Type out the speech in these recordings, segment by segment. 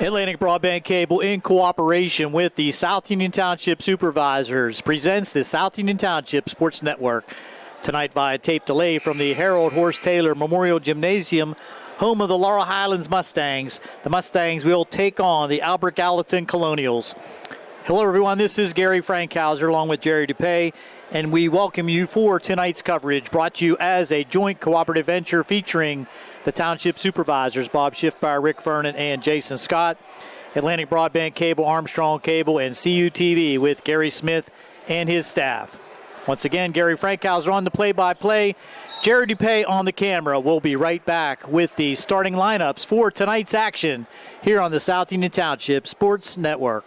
Atlantic Broadband Cable, in cooperation with the South Union Township Supervisors, presents the South Union Township Sports Network. Tonight via tape delay from the Harold Horse Taylor Memorial Gymnasium, home of the Laurel Highlands Mustangs. The Mustangs will take on the Albert Gallatin Colonials. Hello, everyone. This is Gary Frankhauser along with Jerry DuPay, and we welcome you for tonight's coverage, brought to you as a joint cooperative venture featuring the Township Supervisors, Bob Schiffbauer, Rick Vernon, and Jason Scott, Atlantic Broadband Cable, Armstrong Cable, and CUTV with Gary Smith and his staff. Once again, Gary Frankhauser on the play-by-play, Jerry DuPay on the camera. We'll be right back with the starting lineups for tonight's action here on the South Union Township Sports Network.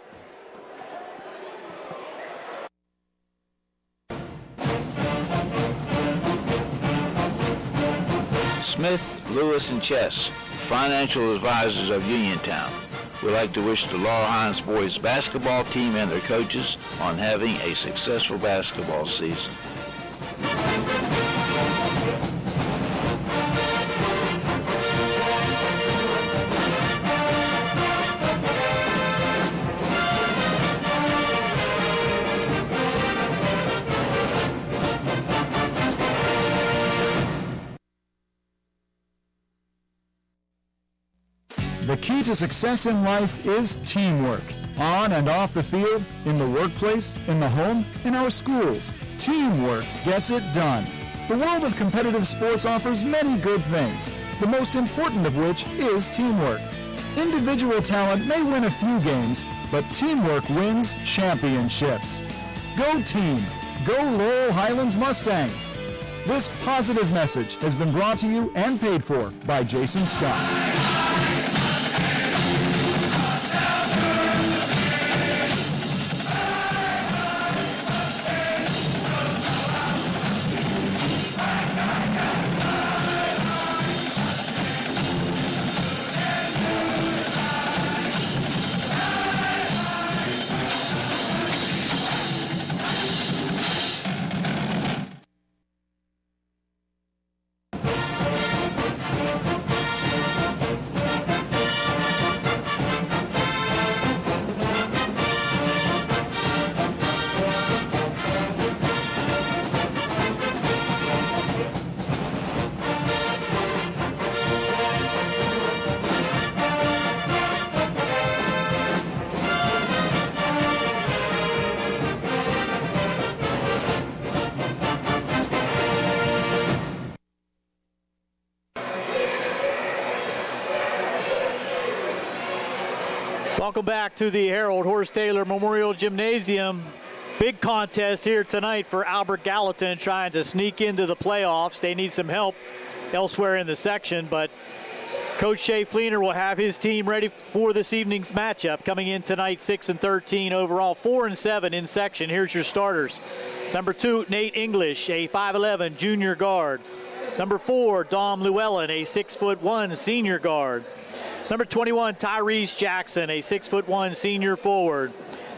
Smith, Lewis, and Chess, financial advisors of Uniontown, would like to wish the Laurel Highlands boys basketball team and their coaches on having a successful basketball season. The key to success in life is teamwork. On and off the field, in the workplace, in the home, in our schools. Teamwork gets it done. The world of competitive sports offers many good things, the most important of which is teamwork. Individual talent may win a few games, but teamwork wins championships. Go team! Go Laurel Highlands Mustangs! This positive message has been brought to you and paid for by Jason Scott. Welcome back to the Harold Horse Taylor Memorial Gymnasium. Big contest here tonight for Albert Gallatin, trying to sneak into the playoffs. They need some help elsewhere in the section, but Coach Shea Fleener will have his team ready for this evening's matchup. Coming in tonight, 6-13 overall, 4-7 in section. Here's your starters. Number 2, Nate English, a 5'11 junior guard. Number 4, Dom Llewellyn, a 6'1 senior guard. Number 21, Tyrese Jackson, a 6'1 senior forward.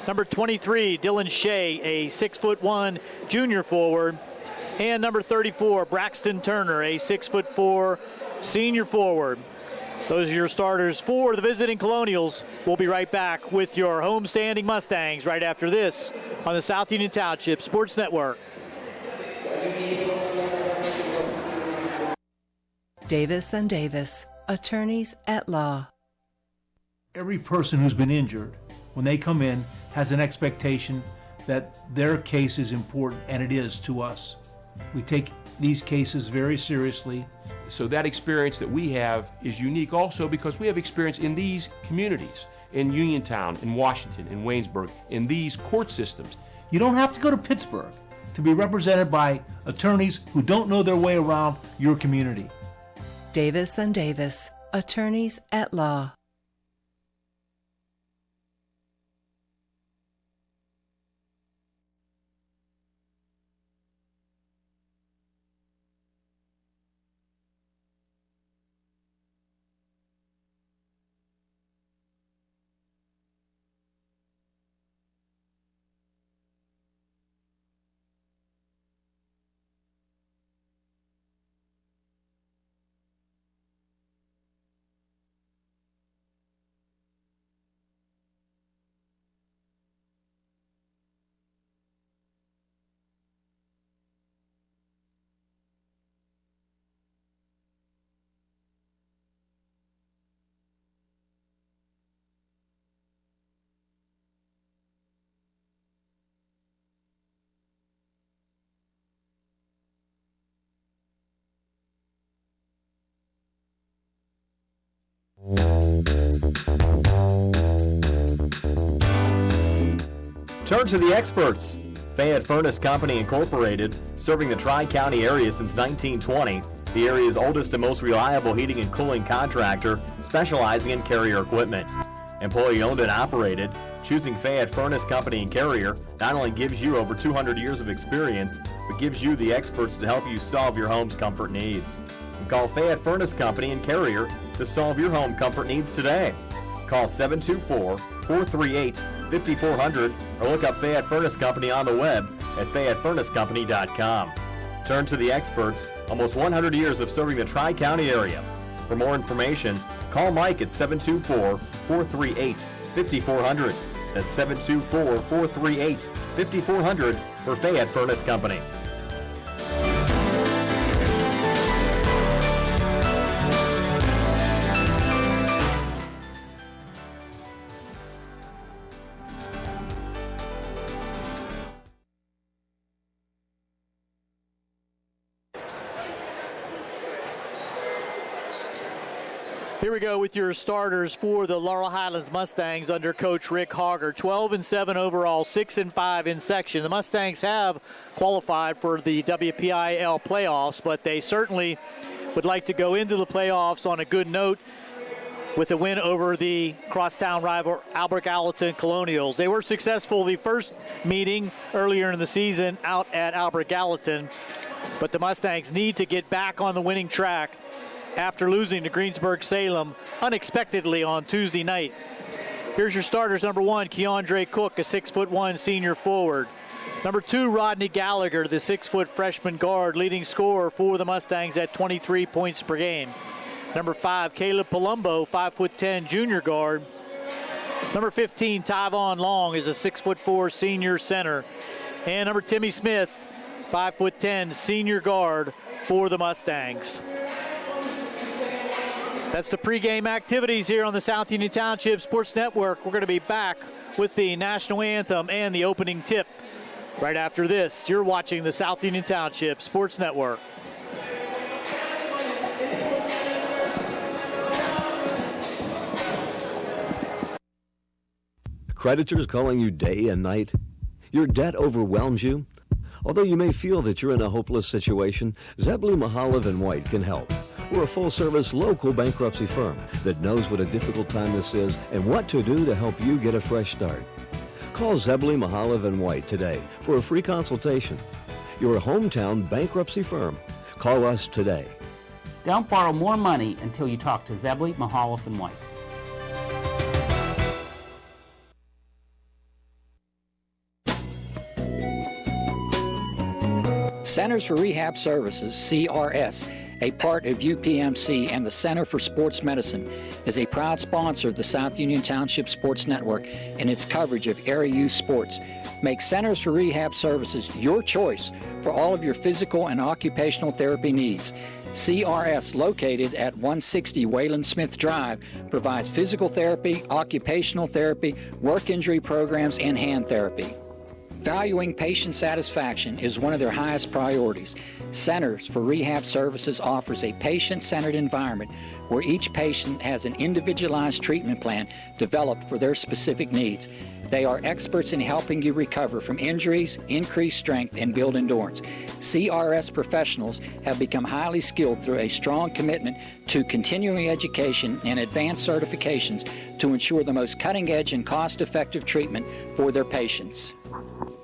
Number 23, Dylan Shea, a 6'1 junior forward. And number 34, Braxton Turner, a 6'4 senior forward. Those are your starters for the visiting Colonials. We'll be right back with your homestanding Mustangs right after this on the South Union Township Sports Network. Davis and Davis, attorneys at law. Every person who's been injured, when they come in, has an expectation that their case is important, and it is to us. We take these cases very seriously. So that experience that we have is unique also because we have experience in these communities, in Uniontown, in Washington, in Waynesburg, in these court systems. You don't have to go to Pittsburgh to be represented by attorneys who don't know their way around your community. Davis and Davis, attorneys at law. Turn to the experts. Fayette Furnace Company Incorporated, serving the Tri-County area since 1920, the area's oldest and most reliable heating and cooling contractor, specializing in Carrier equipment. Employee owned and operated, choosing Fayette Furnace Company and Carrier not only gives you over 200 years of experience, but gives you the experts to help you solve your home's comfort needs. Call Fayette Furnace Company and Carrier to solve your home comfort needs today. Call 724-438-5400 or look up Fayette Furnace Company on the web at FayetteFurnaceCompany.com. Turn to the experts, almost 100 years of serving the Tri-County area. For more information, call Mike at 724-438-5400. That's 724-438-5400 for Fayette Furnace Company. Here we go with your starters for the Laurel Highlands Mustangs under Coach Rick Hogger. 12-7 overall, 6-5 in section. The Mustangs have qualified for the WPIAL playoffs, but they certainly would like to go into the playoffs on a good note with a win over the crosstown rival Albert Gallatin Colonials. They were successful the first meeting earlier in the season out at Albert Gallatin, but the Mustangs need to get back on the winning track after losing to Greensburg-Salem unexpectedly on Tuesday night. Here's your starters. Number 1, Keandre Cook, a 6'1" senior forward. Number 2, Rodney Gallagher, the 6-foot freshman guard, leading scorer for the Mustangs at 23 points per game. Number 5, Caleb Palumbo, 5'10" junior guard. Number 15, Tyvon Long, is a 6'4" senior center. And number Timmy Smith, 5'10" senior guard for the Mustangs. That's the pregame activities here on the South Union Township Sports Network. We're going to be back with the national anthem and the opening tip right after this. You're watching the South Union Township Sports Network. Creditors calling you day and night? Your debt overwhelms you? Although you may feel that you're in a hopeless situation, Zebley, Mahalev & White can help. We're a full-service local bankruptcy firm that knows what a difficult time this is and what to do to help you get a fresh start. Call Zebley, Mahalev & White today for a free consultation. Your hometown bankruptcy firm. Call us today. Don't borrow more money until you talk to Zebley, Mahalev & White. Centers for Rehab Services, CRS, a part of UPMC and the Center for Sports Medicine, is a proud sponsor of the South Union Township Sports Network and its coverage of area youth sports. Make Centers for Rehab Services your choice for all of your physical and occupational therapy needs. CRS, located at 160 Wayland Smith Drive, provides physical therapy, occupational therapy, work injury programs, and hand therapy. Valuing patient satisfaction is one of their highest priorities. Centers for Rehab Services offers a patient-centered environment where each patient has an individualized treatment plan developed for their specific needs. They are experts in helping you recover from injuries, increase strength, and build endurance. CRS professionals have become highly skilled through a strong commitment to continuing education and advanced certifications to ensure the most cutting-edge and cost-effective treatment for their patients.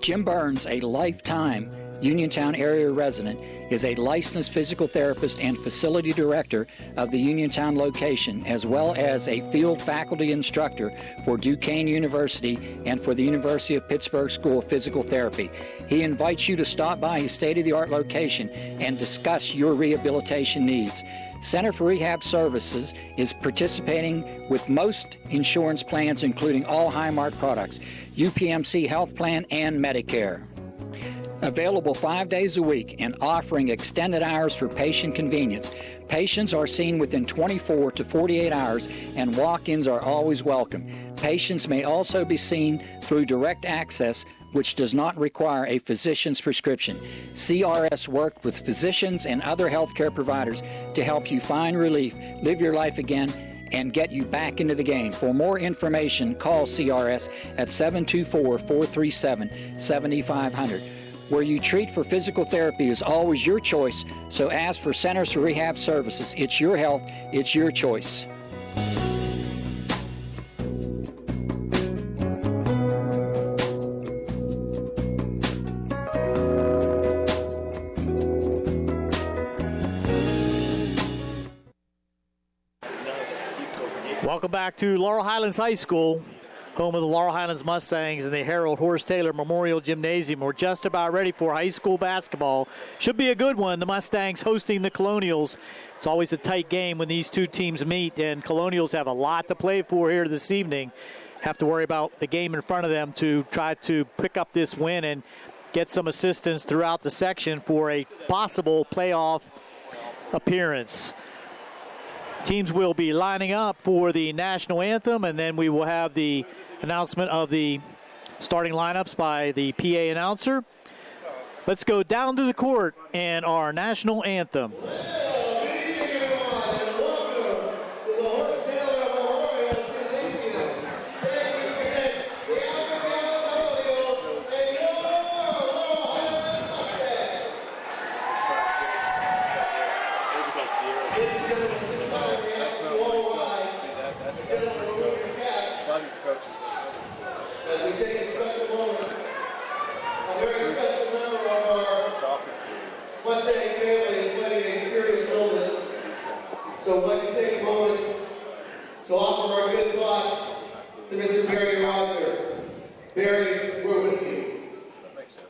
Jim Burns, a lifetime Uniontown area resident, is a licensed physical therapist and facility director of the Uniontown location, as well as a field faculty instructor for Duquesne University and for the University of Pittsburgh School of Physical Therapy. He invites you to stop by his state-of-the-art location and discuss your rehabilitation needs. Center for Rehab Services is participating with most insurance plans, including all Highmark products, UPMC Health Plan, and Medicare. Available 5 days a week and offering extended hours for patient convenience. Patients are seen within 24 to 48 hours and walk-ins are always welcome. Patients may also be seen through direct access, which does not require a physician's prescription. CRS worked with physicians and other healthcare providers to help you find relief, live your life again, and get you back into the game. For more information, call CRS at 724-437-7500. Where you treat for physical therapy is always your choice, so ask for Centers for Rehab Services. It's your health, it's your choice. Welcome back to Laurel Highlands High School, home of the Laurel Highlands Mustangs and the Harold Horace Taylor Memorial Gymnasium. We're just about ready for high school basketball. Should be a good one. The Mustangs hosting the Colonials. It's always a tight game when these two teams meet, and Colonials have a lot to play for here this evening. Have to worry about the game in front of them to try to pick up this win and get some assistance throughout the section for a possible playoff appearance. Teams will be lining up for the national anthem, and then we will have the announcement of the starting lineups by the PA announcer. Let's go down to the court and our national anthem. So I'd like to take a moment to offer our good thoughts to Mr. Barry Rosner. Barry, we're with you. That makes sense.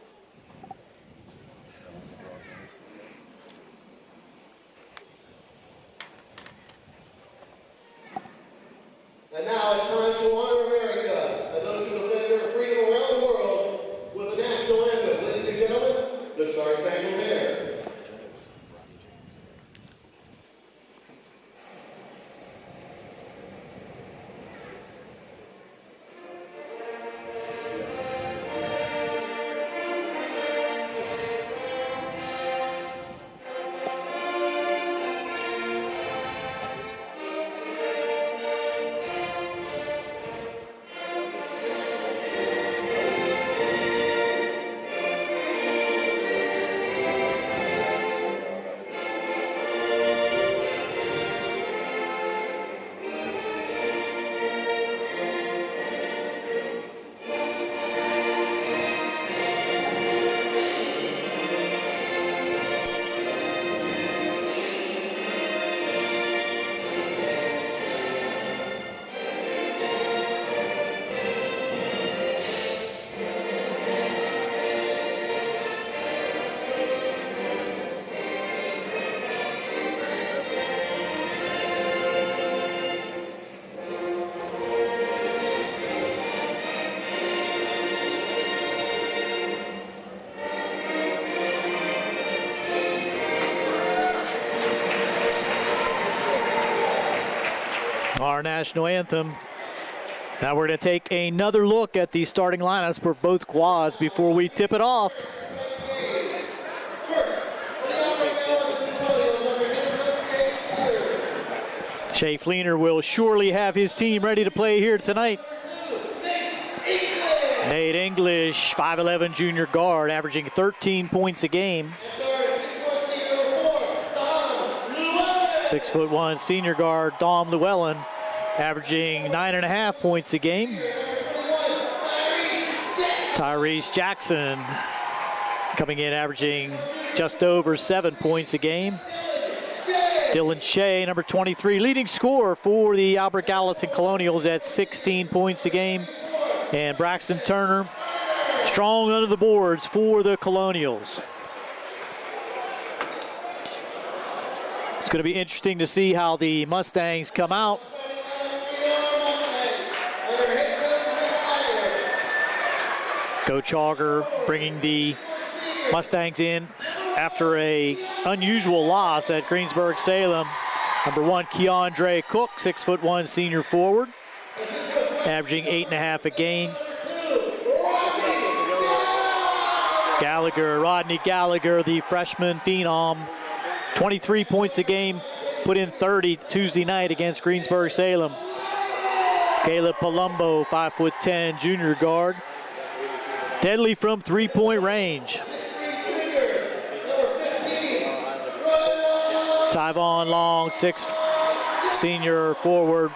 And now it's time to honor America and those who defend their freedom around the world with the national anthem. Ladies and gentlemen, the Star Spangled Banner. Our national anthem. Now we're going to take another look at the starting lineups for both quads before we tip it off. Shea Fleener will surely have his team ready to play here tonight. Nate English, 5'11" junior guard, averaging 13 points a game. 6'1" senior guard Dom Llewellyn, averaging 9.5 points a game. Tyrese Jackson coming in averaging just over 7 points a game. Dylan Shea, number 23, leading scorer for the Albert Gallatin Colonials at 16 points a game. And Braxton Turner, strong under the boards for the Colonials. It's going to be interesting to see how the Mustangs come out. Coach Auger bringing the Mustangs in after a unusual loss at Greensburg-Salem. Number 1, Keandre Cook, 6'1" senior forward, averaging 8.5 a game. Rodney Gallagher, the freshman phenom, 23 points a game, put in 30 Tuesday night against Greensburg-Salem. Caleb Palumbo, 5'10", junior guard. Deadly from three-point range. Tyvon Long, 6', senior forward.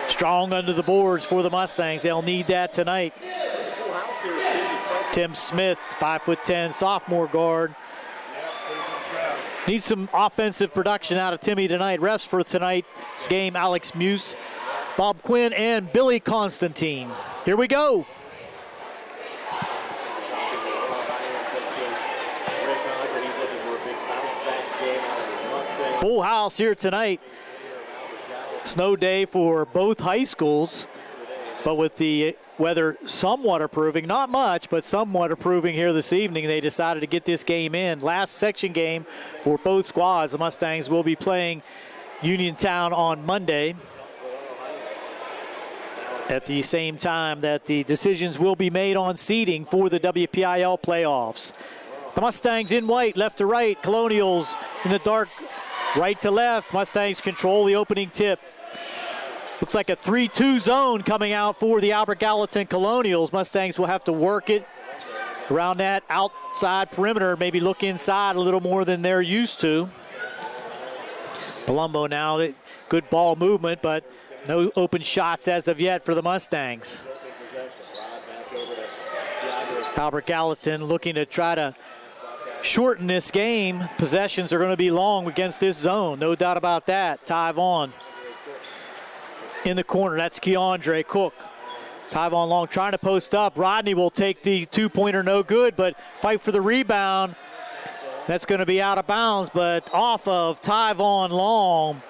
Strong under the boards for the Mustangs. They'll need that tonight. Tim Smith, 5'10", sophomore guard. Needs some offensive production out of Timmy tonight. Refs for tonight's game, Alex Muse, Bob Quinn, and Billy Constantine. Here we go. Full house here tonight. Snow day for both high schools, but with the weather somewhat improving, not much, but somewhat improving here this evening, they decided to get this game in. Last section game for both squads. The Mustangs will be playing Uniontown on Monday at the same time that the decisions will be made on seeding for the WPIL playoffs. The Mustangs in white, left to right. Colonials in the dark, right to left. Mustangs control the opening tip. Looks like a 3-2 zone coming out for the Albert Gallatin Colonials. Mustangs will have to work it around that outside perimeter, maybe look inside a little more than they're used to. Palumbo now, good ball movement, but no open shots as of yet for the Mustangs. Albert Gallatin looking to try to shorten this game. Possessions are going to be long against this zone, no doubt about that. Tyvon in the corner, that's Keandre Cook. Tyvon Long trying to post up. Rodney will take the two-pointer, no good, but fight for the rebound. That's going to be out of bounds, but off of Tyvon Long.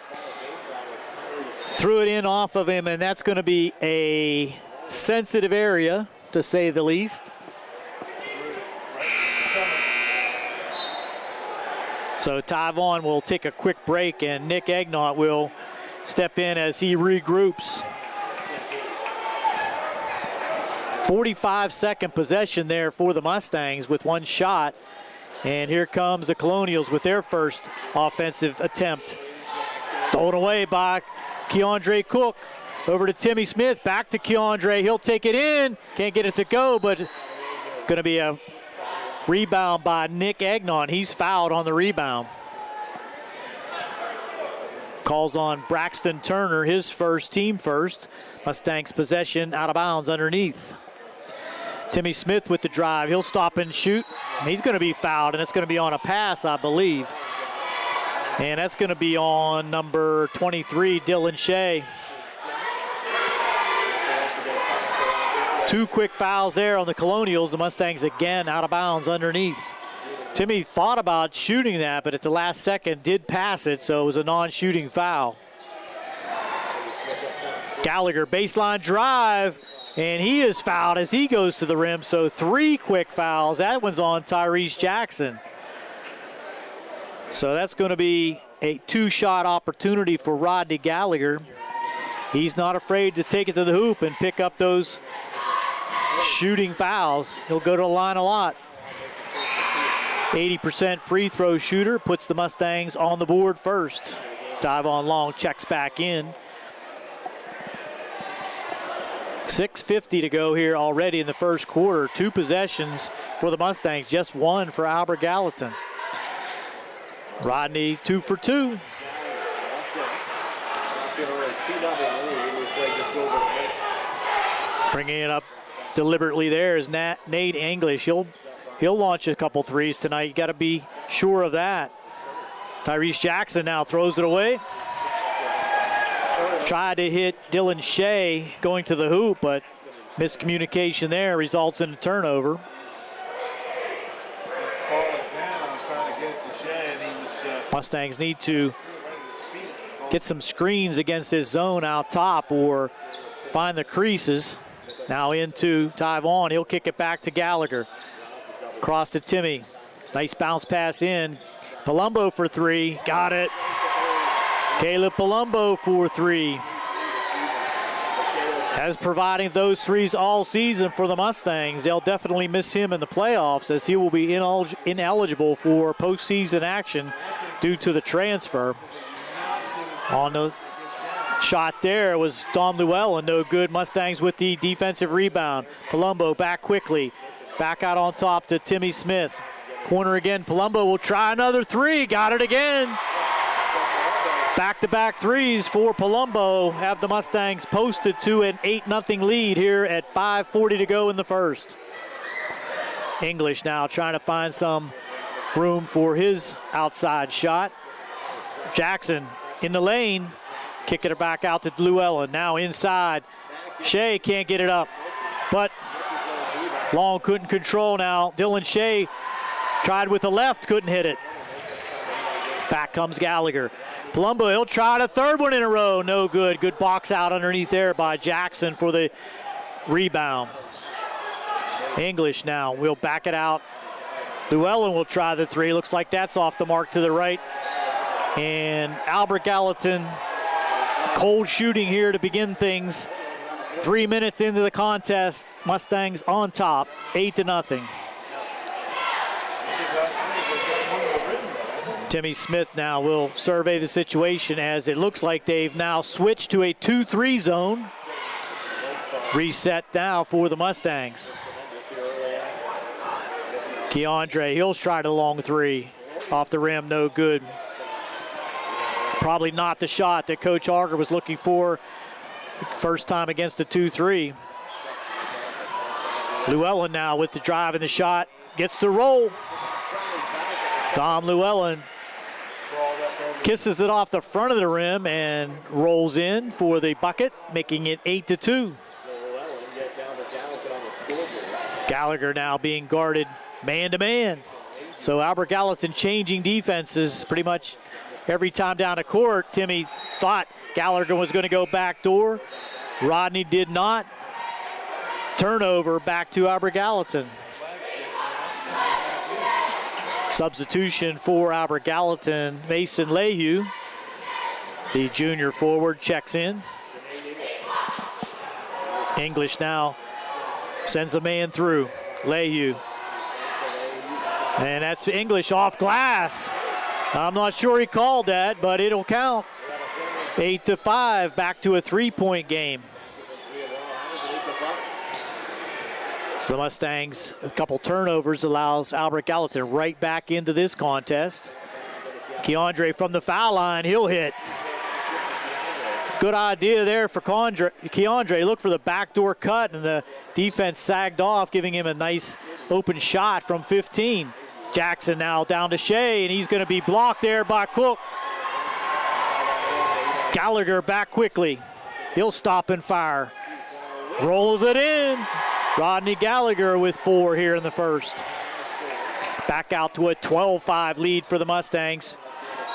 Threw it in off of him, and that's going to be a sensitive area, to say the least. So Tyvon will take a quick break, and Nick Egnott will step in as he regroups. 45-second possession there for the Mustangs with one shot. And here comes the Colonials with their first offensive attempt. Stolen away by Keandre Cook. Over to Timmy Smith, back to Keandre. He'll take it in. Can't get it to go, but going to be a rebound by Nick Egnott. He's fouled on the rebound. Calls on Braxton Turner, his first, team first. Mustangs possession out of bounds underneath. Timmy Smith with the drive. He'll stop and shoot. He's going to be fouled, and it's going to be on a pass, I believe. And that's going to be on number 23, Dylan Shea. Two quick fouls there on the Colonials. The Mustangs again out of bounds underneath. Timmy thought about shooting that, but at the last second did pass it, so it was a non-shooting foul. Gallagher, baseline drive, and he is fouled as he goes to the rim, so three quick fouls. That one's on Tyrese Jackson. So that's going to be a two-shot opportunity for Rodney Gallagher. He's not afraid to take it to the hoop and pick up those shooting fouls. He'll go to the line a lot. 80% free throw shooter, puts the Mustangs on the board first. Tyvon Long checks back in. 6:50 to go here already in the first quarter. Two possessions for the Mustangs, just one for Albert Gallatin. Rodney 2 for 2. Bringing it up deliberately there is Nate English. He'll launch a couple threes tonight. You got to be sure of that. Tyrese Jackson now throws it away. Tried to hit Dylan Shea going to the hoop, but miscommunication there results in a turnover. Mustangs need to get some screens against this zone out top or find the creases. Now into Tyvon. He'll kick it back to Gallagher. Cross to Timmy. Nice bounce pass in. Palumbo for three. Got it. Caleb Palumbo for three. Has providing those threes all season for the Mustangs. They'll definitely miss him in the playoffs as he will be ineligible for postseason action due to the transfer. On the shot there was Dom Llewellyn, no good. Mustangs with the defensive rebound. Palumbo back quickly. Back out on top to Timmy Smith. Corner again. Palumbo will try another three. Got it again. Back-to-back threes for Palumbo have the Mustangs posted to an 8-0 lead here at 5:40 to go in the first. English now trying to find some room for his outside shot. Jackson in the lane, kicking it back out to Llewellyn. Now inside. Shea can't get it up, but Long couldn't control now. Dylan Shea tried with the left, couldn't hit it. Back comes Gallagher. Palumbo, he'll try a third one in a row. No good. Good box out underneath there by Jackson for the rebound. English now will back it out. Llewellyn will try the three. Looks like that's off the mark to the right. And Albert Gallatin, cold shooting here to begin things. 3 minutes into the contest, Mustangs on top, 8-0. Timmy Smith now will survey the situation as it looks like they've now switched to a 2-3 zone. Reset now for the Mustangs. Keandre, he'll try the long three. Off the rim, no good. Probably not the shot that Coach Auger was looking for first time against the 2-3. Llewellyn now with the drive and the shot. Gets the roll. Dom Llewellyn kisses it off the front of the rim and rolls in for the bucket, making it 8-2. Gallagher now being guarded man-to-man. So Albert Gallatin changing defenses pretty much every time down the court. Timmy thought Gallagher was going to go backdoor. Rodney did not. Turnover back to Albert Gallatin. Substitution for Albert Gallatin, Mason Lehue. The junior forward checks in. English now sends a man through. Lehue. And that's English off glass. I'm not sure he called that, but it'll count. 8-5, back to a three-point game. So the Mustangs, a couple turnovers allows Albert Gallatin right back into this contest. Keandre from the foul line, he'll hit. Good idea there for Keandre. Look for the backdoor cut, and the defense sagged off, giving him a nice open shot from 15. Jackson now down to Shea, and he's going to be blocked there by Cook. Gallagher back quickly. He'll stop and fire. Rolls it in. Rodney Gallagher with 4 here in the first. Back out to a 12-5 lead for the Mustangs.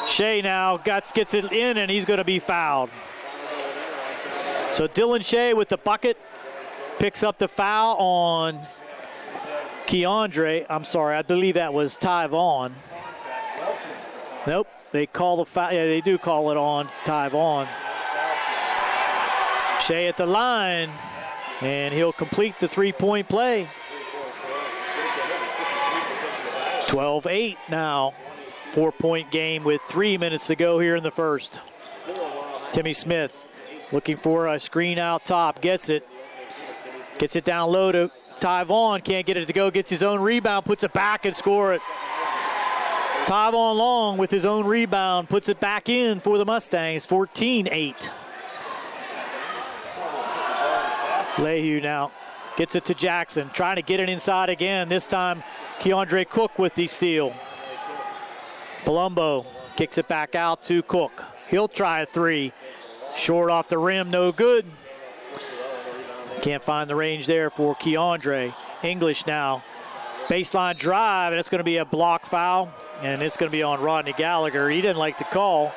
Shea now gets it in, and he's going to be fouled. So Dylan Shea with the bucket picks up the foul on Keandre. I'm sorry, I believe that was Ty Vaughn. Nope, they call the foul. Yeah, they do call it on Ty Vaughn. Shea at the line, and he'll complete the three-point play. 12-8 now. 4-point game with 3 minutes to go here in the first. Timmy Smith looking for a screen out top. Gets it. Gets it down low to Ty Vaughn. Can't get it to go. Gets his own rebound. Puts it back and score it. Ty Vaughn Long with his own rebound. Puts it back in for the Mustangs. 14-8. Lehue now gets it to Jackson. Trying to get it inside again. This time Keandre Cook with the steal. Palumbo kicks it back out to Cook. He'll try a three. Short off the rim, no good. Can't find the range there for Keandre. English now. Baseline drive, and it's going to be a block foul. And it's going to be on Rodney Gallagher. He didn't like the call.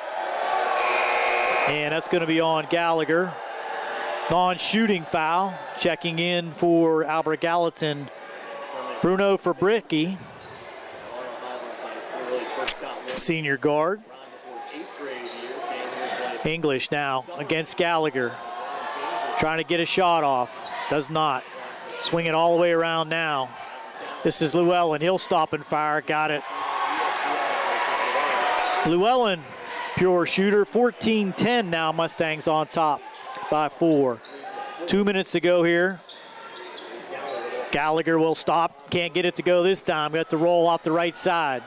And that's going to be on Gallagher. Non-shooting foul. Checking in for Albert Gallatin. Bruno Fabricki. Senior guard. English now against Gallagher. Trying to get a shot off. Does not. Swing it all the way around now. This is Llewellyn. He'll stop and fire. Got it. Llewellyn, pure shooter, 14-10 now. Mustangs on top by 4. 2 minutes to go here. Gallagher will stop. Can't get it to go this time. Got the roll off the right side.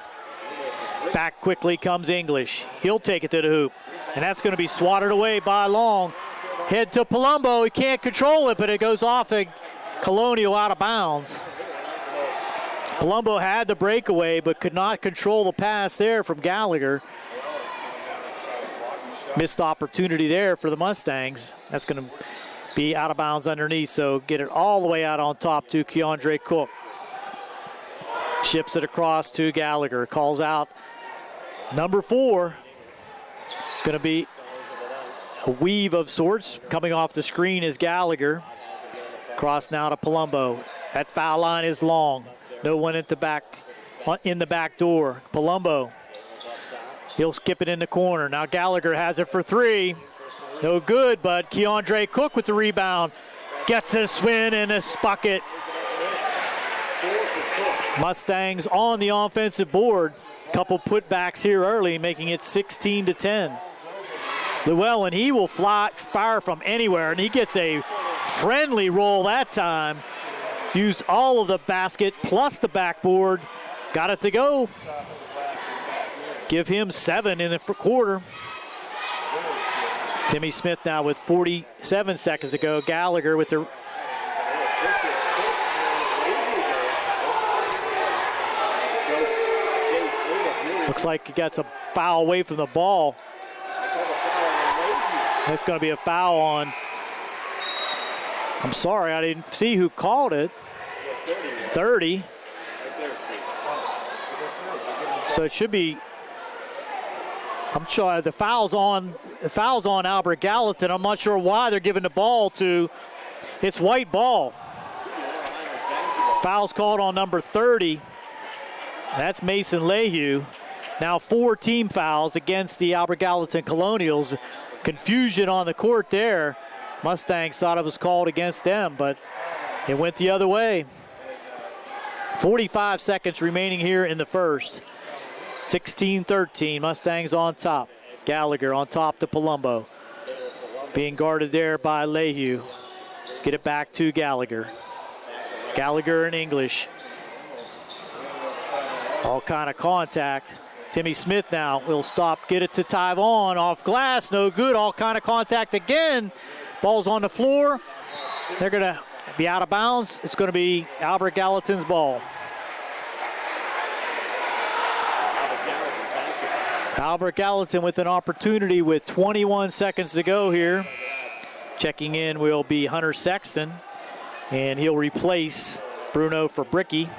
Back quickly comes English. He'll take it to the hoop. And that's going to be swatted away by Long. Head to Palumbo. He can't control it, but it goes off a Colonial out of bounds. Palumbo had the breakaway, but could not control the pass there from Gallagher. Missed opportunity there for the Mustangs. That's going to be out of bounds underneath, so get it all the way out on top to Keandre Cook. Ships it across to Gallagher. Calls out number 4. It's going to be a weave of sorts. Coming off the screen is Gallagher. Cross now to Palumbo. That foul line is Long. No one in the back door. Palumbo. He'll skip it in the corner. Now Gallagher has it for 3. No good, but Keandre Cook with the rebound. Gets a swing and a bucket. Mustangs on the offensive board. Couple putbacks here early, making it 16-10. Llewellyn, he will fire from anywhere, and he gets a friendly roll that time. Used all of the basket plus the backboard. Got it to go. Give him 7 in the quarter. Timmy Smith now with 47 seconds to go. Gallagher with the... Looks like he gets a foul away from the ball. That's going to be a foul on... I'm sorry, I didn't see who called it. 30. So it should be... I'm sure the foul's on Albert Gallatin. I'm not sure why they're giving the ball to... It's white ball. Foul's called on number 30. That's Mason Lehue. Now 4 team fouls against the Albert Gallatin Colonials. Confusion on the court there. Mustangs thought it was called against them, but it went the other way. 45 seconds remaining here in the first. 16-13, Mustangs on top. Gallagher on top to Palumbo. Being guarded there by Lehue. Get it back to Gallagher. Gallagher and English. All kind of contact. Timmy Smith now will stop, get it to Tyvon. Off glass, no good. All kind of contact again. Ball's on the floor. They're going to be out of bounds. It's going to be Albert Gallatin's ball. Albert Gallatin with an opportunity with 21 seconds to go here. Checking in will be Hunter Sexton, and he'll replace Bruno Fabricki.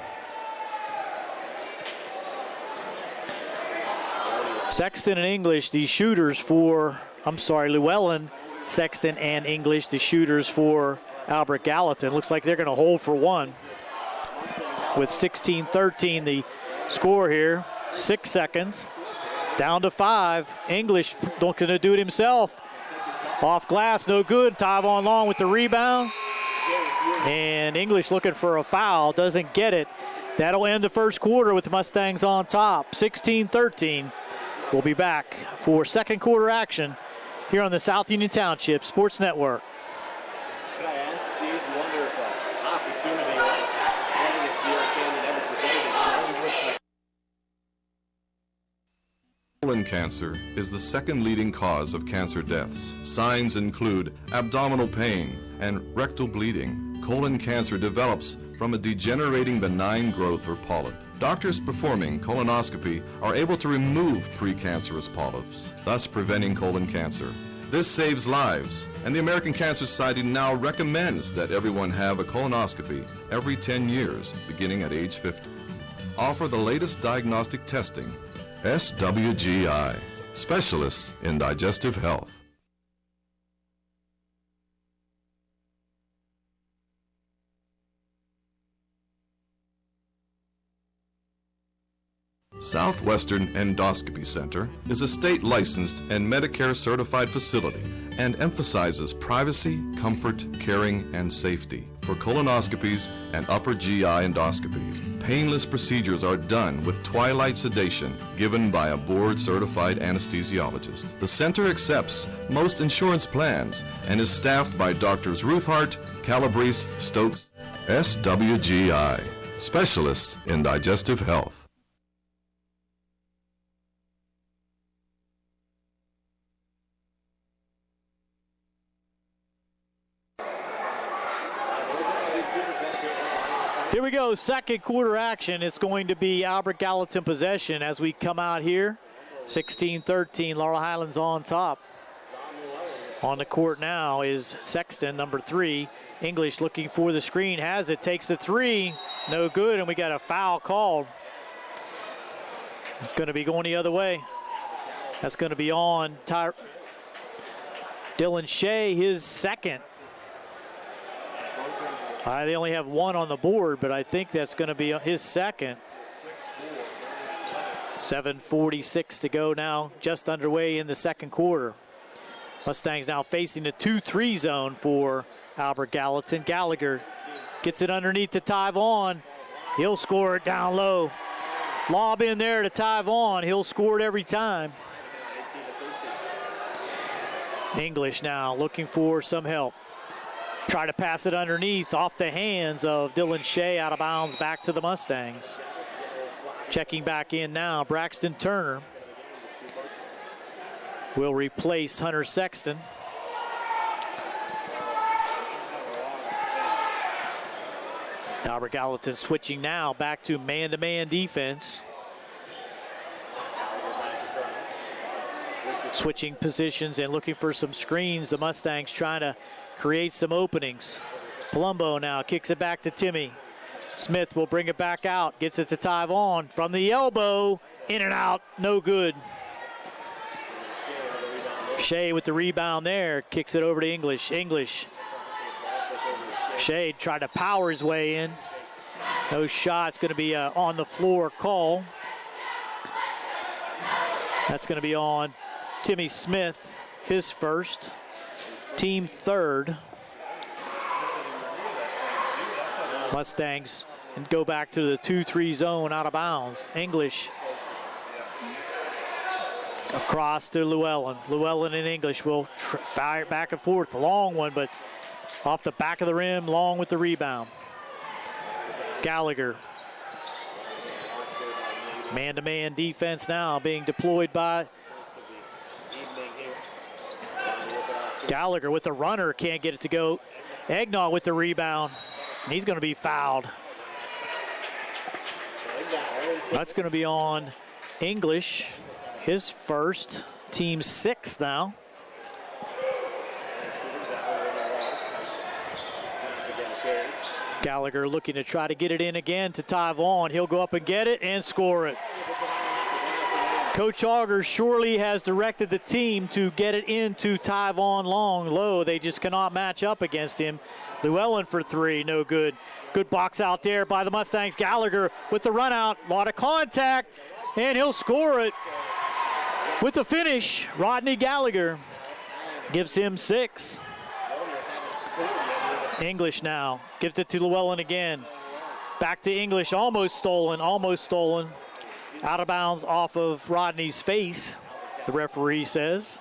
Sexton and English, the shooters for, Llewellyn, Sexton and English, the shooters for Albert Gallatin. Looks like they're going to hold for 1. With 16-13 the score here. 6 seconds. Down to 5. English not going to do it himself. Off glass, no good. Tyvon Long with the rebound. And English looking for a foul. Doesn't get it. That'll end the first quarter with the Mustangs on top. 16-13. We'll be back for second quarter action here on the South Union Township Sports Network. Could I ask, Steve, you wonder if an opportunity like playing at Sierra Canyon ever presented itself? Colon cancer is the second leading cause of cancer deaths. Signs include abdominal pain and rectal bleeding. Colon cancer develops from a degenerating benign growth or polyp. Doctors performing colonoscopy are able to remove precancerous polyps, thus preventing colon cancer. This saves lives, and the American Cancer Society now recommends that everyone have a colonoscopy every 10 years, beginning at age 50. Offer the latest diagnostic testing. SWGI, specialists in digestive health. Southwestern Endoscopy Center is a state-licensed and Medicare-certified facility and emphasizes privacy, comfort, caring, and safety for colonoscopies and upper GI endoscopies. painless procedures are done with twilight sedation given by a board-certified anesthesiologist. The center accepts most insurance plans and is staffed by Doctors Ruthhart, Calabrese, Stokes, SWGI, specialists in digestive health. Here we go, second quarter action. It's going to be Albert Gallatin possession as we come out here. 16-13, Laurel Highlands on top. On the court now is Sexton, number 3. English looking for the screen, has it, takes the 3, no good, and we got a foul called. It's going to be going the other way. That's going to be on Dylan Shea, his second. They only have 1 on the board, but I think that's going to be his second. 7:46 to go now, just underway in the second quarter. Mustangs now facing the 2-3 zone for Albert Gallatin. Gallagher gets it underneath to Ty Vaughn. He'll score it down low. Lob in there to Ty Vaughn. He'll score it every time. English now looking for some help. Try to pass it underneath, off the hands of Dylan Shea, out of bounds, back to the Mustangs. Checking back in now, Braxton Turner will replace Hunter Sexton. Albert Gallatin switching now back to man-to-man defense. Switching positions and looking for some screens. The Mustangs trying to create some openings. Palumbo now kicks it back to Timmy. Smith will bring it back out, gets it to Ty Vaughn from the elbow, in and out, no good. Shea with the rebound there, kicks it over to English. Shea tried to power his way in. No shot's going to be on the floor call. That's going to be on Timmy Smith, his first, team third. Mustangs and go back to the 2-3 zone, out of bounds. English across to Llewellyn. Llewellyn and English will fire it back and forth. A long one, but off the back of the rim, long with the rebound. Gallagher. Man-to-man defense now being deployed by Gallagher with the runner, can't get it to go. Egnall with the rebound. He's going to be fouled. That's going to be on English, his first, team 6 now. Gallagher looking to try to get it in again to Ty Vaughn. He'll go up and get it and score it. Coach Auger surely has directed the team to get it into Ty Vaughn long, low. They just cannot match up against him. Llewellyn for 3, no good. Good box out there by the Mustangs. Gallagher with the run out, a lot of contact, and he'll score it with the finish. Rodney Gallagher gives him 6. English now gives it to Llewellyn again. Back to English, almost stolen. Out of bounds off of Rodney's face, the referee says.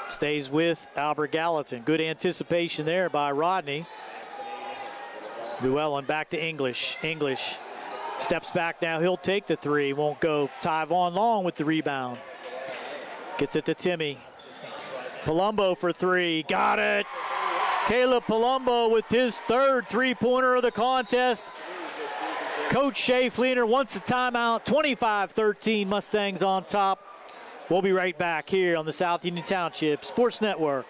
Stays with Albert Gallatin. Good anticipation there by Rodney. Llewellyn back to English. English steps back now. He'll take the 3. Won't go. Ty Vaughn long with the rebound. Gets it to Timmy. Palumbo for 3. Got it. Caleb Palumbo with his third three-pointer of the contest. Coach Shea Fleener wants a timeout. 25-13, Mustangs on top. We'll be right back here on the South Union Township Sports Network.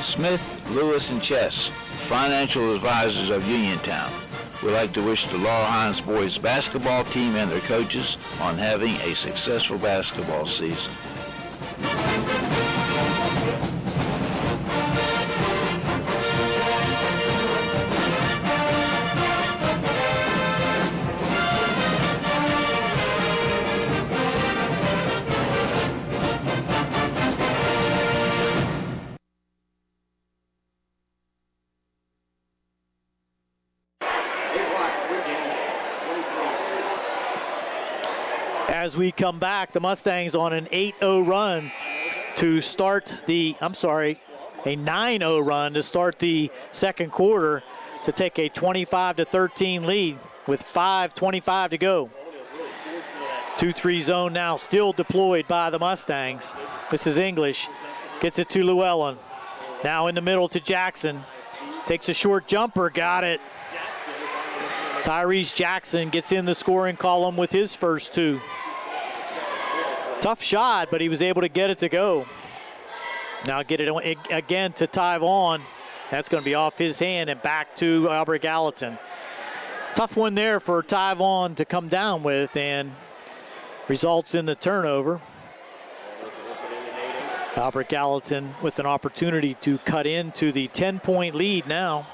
Smith, Lewis, and Chess, financial advisors of Uniontown, would like to wish the Laurel Highlands boys basketball team and their coaches on having a successful basketball season. As we come back, the Mustangs on an 8-0 run to start the, a 9-0 run to start the second quarter to take a 25-13 lead with 5:25 to go. 2-3 zone now still deployed by the Mustangs. This is English. Gets it to Llewellyn. Now in the middle to Jackson. Takes a short jumper, got it. Tyrese Jackson gets in the scoring column with his first two. Tough shot, but he was able to get it to go. Now get it again to Tyvon. That's going to be off his hand and back to Albert Gallatin. Tough one there for Tyvon to come down with, and results in the turnover. Albert Gallatin with an opportunity to cut into the 10-point lead now.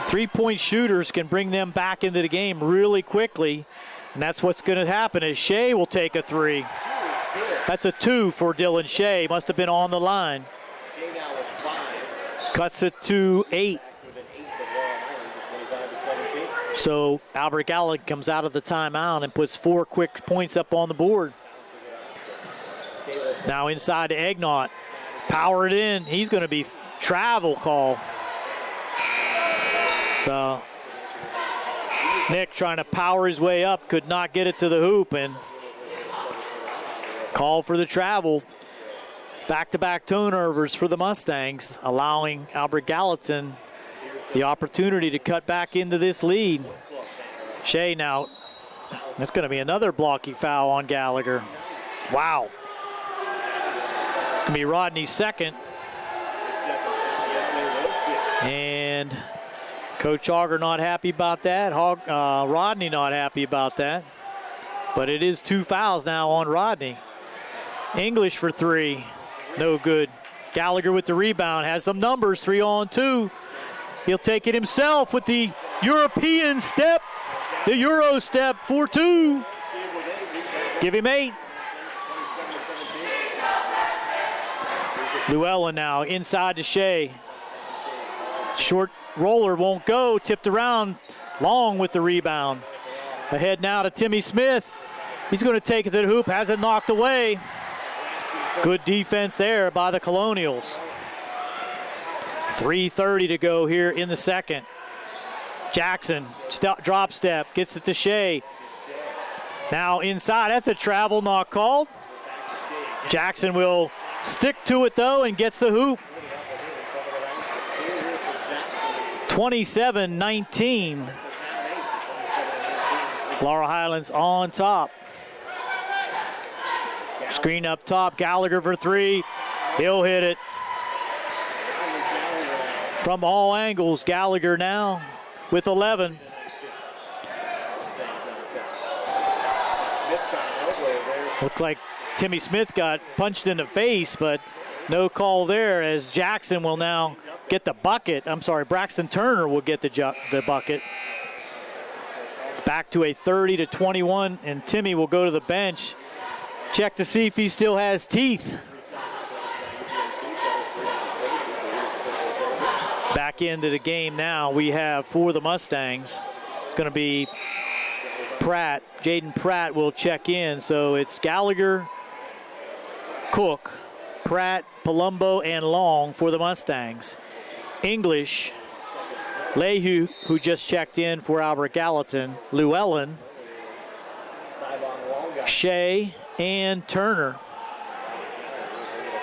3-point shooters can bring them back into the game really quickly, and that's what's going to happen as Shea will take a three. That's a 2 for Dylan Shea. Must have been on the line. Cuts it to 8. So Albert Gallatin comes out of the timeout and puts 4 quick points up on the board. Now inside to Egnott. Power it in. He's going to be travel call. So Nick trying to power his way up, could not get it to the hoop, and call for the travel. Back-to-back turnovers for the Mustangs, allowing Albert Gallatin the opportunity to cut back into this lead. Shea now, that's going to be another blocky foul on Gallagher. Wow. It's going to be Rodney's second. And Coach Auger not happy about that. Rodney not happy about that. But it is 2 fouls now on Rodney. English for 3. No good. Gallagher with the rebound. Has some numbers. 3-on-2. He'll take it himself with the European step. The Euro step for 2. Give him 8. Llewellyn now inside to Shea. Short roller won't go. Tipped around. Long with the rebound. Ahead now to Timmy Smith. He's going to take it to the hoop. Has it knocked away. Good defense there by the Colonials. 3:30 to go here in the second. Jackson, drop step, gets it to Shea. Now inside, that's a travel, not called. Jackson will stick to it though and gets the hoop. 27-19. Laurel Highlands on top. Screen up top, Gallagher for 3. He'll hit it. From all angles, Gallagher now with 11. Looks like Timmy Smith got punched in the face, but no call there as Jackson will now get the bucket. I'm sorry, Braxton Turner will get the bucket. Back to a 30-21, and Timmy will go to the bench. Check to see if he still has teeth. Back into the game now we have for the Mustangs. It's going to be Pratt. Jaden Pratt will check in. So it's Gallagher, Cook, Pratt, Palumbo, and Long for the Mustangs. English, Leahy, who just checked in for Albert Gallatin, Llewellyn, Shea, and Turner.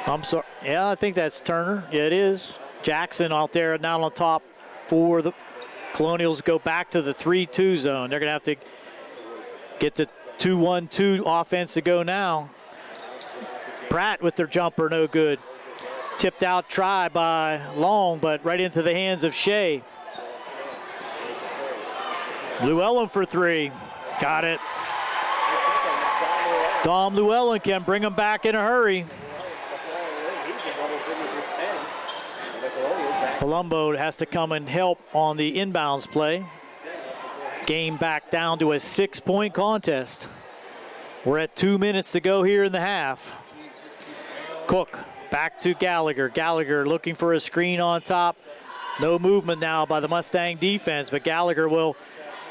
I'm sorry. Yeah, I think that's Turner. Yeah, it is. Jackson out there now on top for the Colonials. Go back to the 3-2 zone. They're going to have to get the 2-1-2 offense to go now. Pratt with their jumper, no good. Tipped out try by Long, but right into the hands of Shea. Llewellyn for 3. Got it. Dom Llewellyn can bring them back in a hurry. Palumbo has to come and help on the inbounds play. Game back down to a 6-point contest. We're at 2 minutes to go here in the half. Cook back to Gallagher. Gallagher looking for a screen on top. No movement now by the Mustang defense, but Gallagher will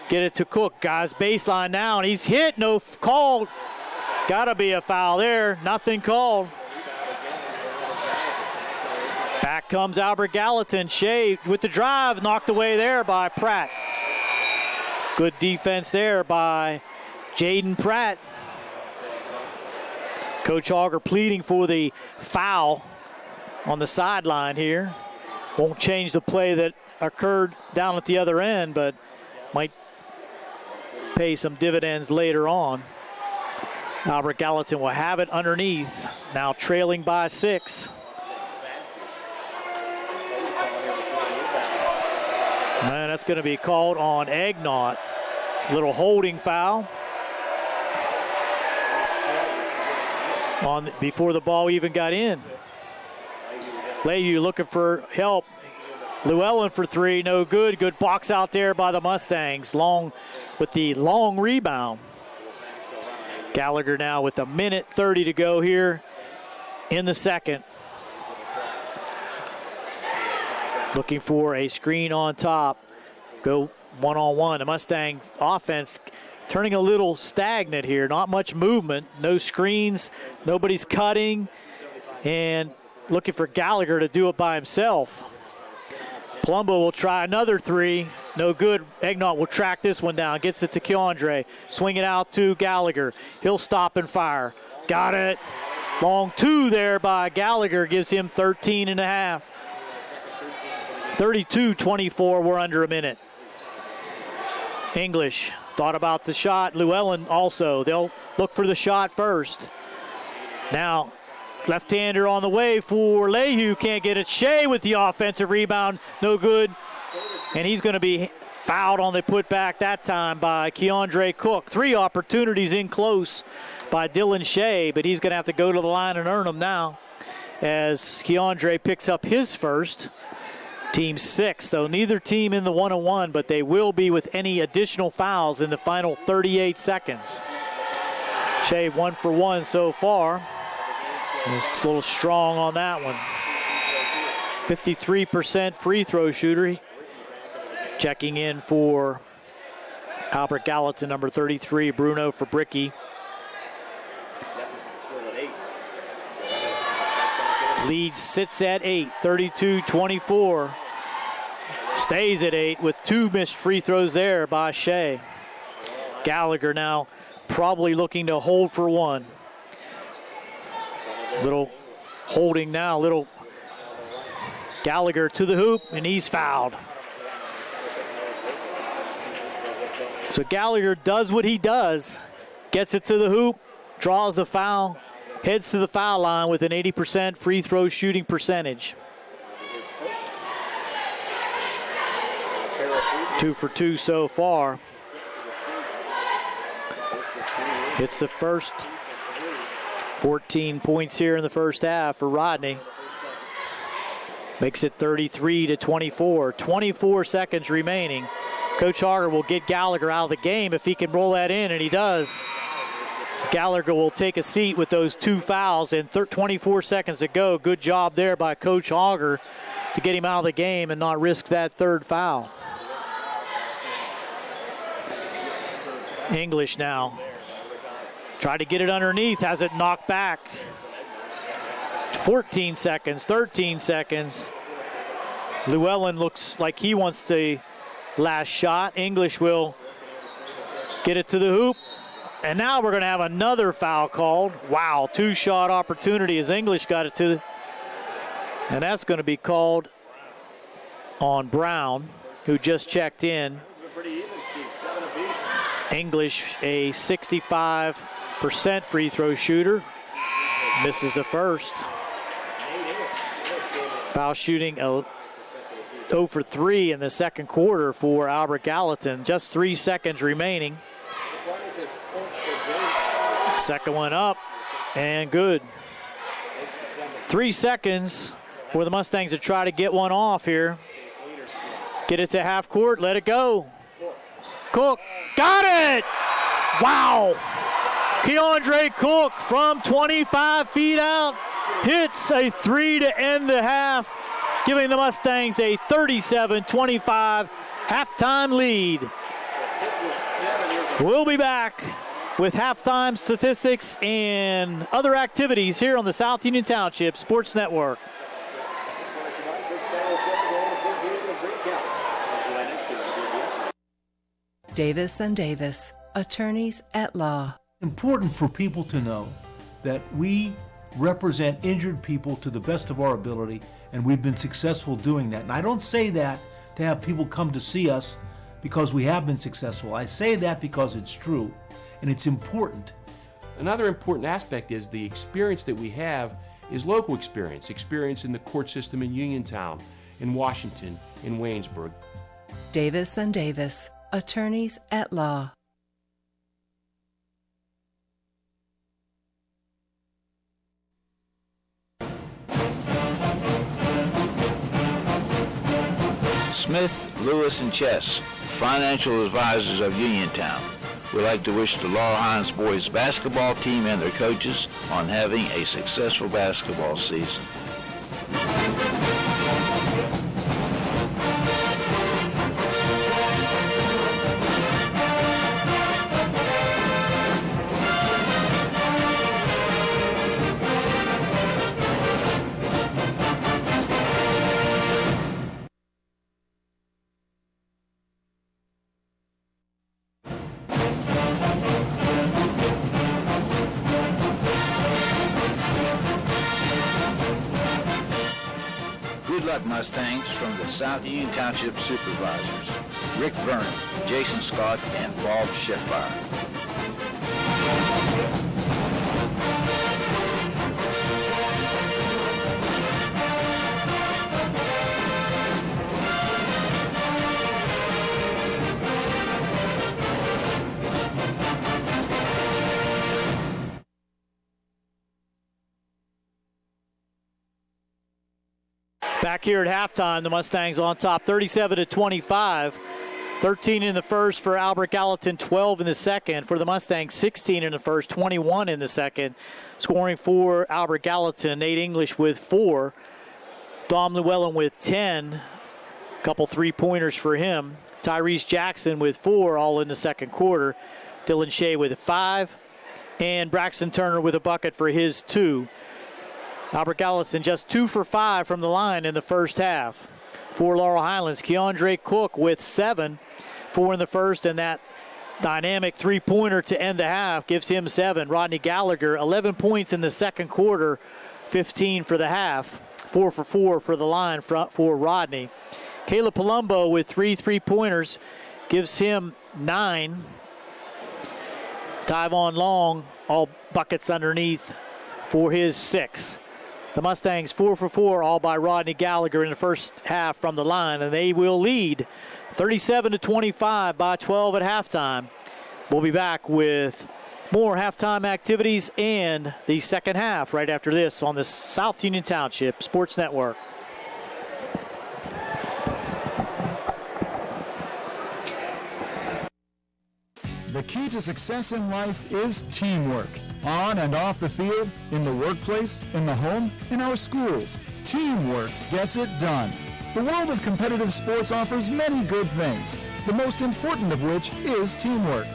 get it to Cook. Guys, baseline now, and he's hit. No call. Got to be a foul there. Nothing called. Back comes Albert Gallatin. Shea with the drive, knocked away there by Pratt. Good defense there by Jaden Pratt. Coach Auger pleading for the foul on the sideline here. Won't change the play that occurred down at the other end, but might pay some dividends later on. Albert Gallatin will have it underneath, now trailing by 6. And that's going to be called on Egnaut. Little holding foul before the ball even got in. Leahy looking for help. Llewellyn for 3, no good. Good box out there by the Mustangs. Long with the long rebound. Gallagher now with 1:30 to go here in the second. Looking for a screen on top. Go one-on-one. The Mustangs offense turning a little stagnant here. Not much movement. No screens. Nobody's cutting. And looking for Gallagher to do it by himself. Palumbo will try another 3. No good. Egnaut will track this one down. Gets it to Keandre. Swing it out to Gallagher. He'll stop and fire. Got it. Long 2 there by Gallagher. Gives him 13.5. 32-24. We're under a minute. English thought about the shot. Llewellyn also. They'll look for the shot first. Now, left-hander on the way for Leahy. Can't get it. Shea with the offensive rebound. No good. And he's going to be fouled on the putback that time by Keandre Cook. 3 opportunities in close by Dylan Shea, but he's going to have to go to the line and earn them now as Keandre picks up his first. Team 6, so neither team in the 1-on-1, but they will be with any additional fouls in the final 38 seconds. Shea 1 for 1 so far. He's a little strong on that one. 53% free throw shooter. Checking in for Albert Gallatin, number 33, Bruno Fabricki. Lead sits at 8, 32-24. Stays at 8 with 2 missed free throws there by Shea. Gallagher now probably looking to hold for 1. Little holding now, little Gallagher to the hoop, and he's fouled. So Gallagher does what he does, gets it to the hoop, draws the foul, heads to the foul line with an 80% free throw shooting percentage. 2 for 2 so far. It's the first 14 points here in the first half for Rodney. Makes it 33-24. 24 seconds remaining. Coach Auger will get Gallagher out of the game if he can roll that in, and he does. Gallagher will take a seat with those 2 fouls and 24 seconds to go. Good job there by Coach Auger to get him out of the game and not risk that 3rd foul. English now. Tried to get it underneath, has it knocked back. 14 seconds, 13 seconds. Llewellyn looks like he wants the last shot. English will get it to the hoop. And now we're going to have another foul called. Wow, 2-shot opportunity as English got it to. And that's going to be called on Brown, who just checked in. English, a 65% free throw shooter. Misses the first. Foul shooting 0 for 3 in the second quarter for Albert Gallatin. Just 3 seconds remaining. Second one up and good. 3 seconds for the Mustangs to try to get one off here. Get it to half court, let it go. Cook, got it! Wow! Keandre Cook from 25 feet out hits a 3 to end the half, giving the Mustangs a 37-25 halftime lead. We'll be back with halftime statistics and other activities here on the South Union Township Sports Network. Davis and Davis, attorneys at law. Important for people to know that we represent injured people to the best of our ability, and we've been successful doing that. And I don't say that to have people come to see us because we have been successful. I say that because it's true, and it's important. Another important aspect is the experience that we have is local experience in the court system in Uniontown, in Washington, in Waynesburg. Davis and Davis, attorneys at law. Smith, Lewis, and Chess, financial advisors of Uniontown, would like to wish the Laurel Highlands boys basketball team and their coaches on having a successful basketball season. Mustangs from the South Union Township Supervisors, Rick Vernon, Jason Scott, and Bob Schiffmeyer. Back here at halftime, the Mustangs on top 37-25. 13 in the first for Albert Gallatin, 12 in the second. For the Mustangs, 16 in the first, 21 in the second. Scoring for Albert Gallatin, Nate English with 4. Dom Llewellyn with 10. A couple three-pointers for him. Tyrese Jackson with 4, all in the second quarter. Dylan Shea with 5. And Braxton Turner with a bucket for his 2. Albert Gallatin just 2 for 5 from the line in the first half. For Laurel Highlands, Keandre Cook with 7, 4 in the first, and that dynamic three-pointer to end the half gives him 7. Rodney Gallagher, 11 points in the second quarter, 15 for the half, 4 for 4 for the line for Rodney. Caleb Palumbo with 3 3-pointers gives him 9. Tyvon Long, all buckets underneath for his 6. The Mustangs 4 for 4, all by Rodney Gallagher in the first half from the line, and they will lead 37-25 by 12 at halftime. We'll be back with more halftime activities and the second half right after this on the South Union Township Sports Network. The key to success in life is teamwork. On and off the field, in the workplace, in the home, in our schools. Teamwork gets it done. The world of competitive sports offers many good things, the most important of which is teamwork.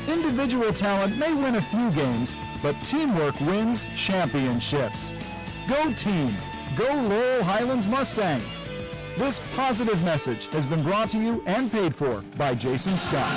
Individual talent may win a few games, but teamwork wins championships. Go team! Go Laurel Highlands Mustangs! This positive message has been brought to you and paid for by Jason Scott.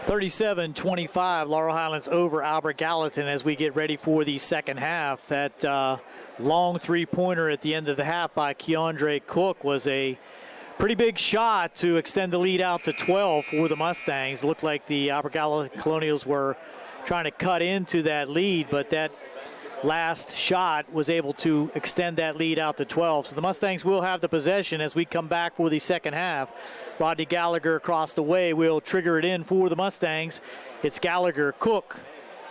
37-25, Laurel Highlands over Albert Gallatin as we get ready for the second half. That long three-pointer at the end of the half by Keandre Cook was a pretty big shot to extend the lead out to 12 for the Mustangs. Looked like the Albert Gallatin Colonials were trying to cut into that lead, but that last shot was able to extend that lead out to 12. So the Mustangs will have the possession as we come back for the second half. Rodney Gallagher across the way will trigger it in for the Mustangs. It's Gallagher, Cook,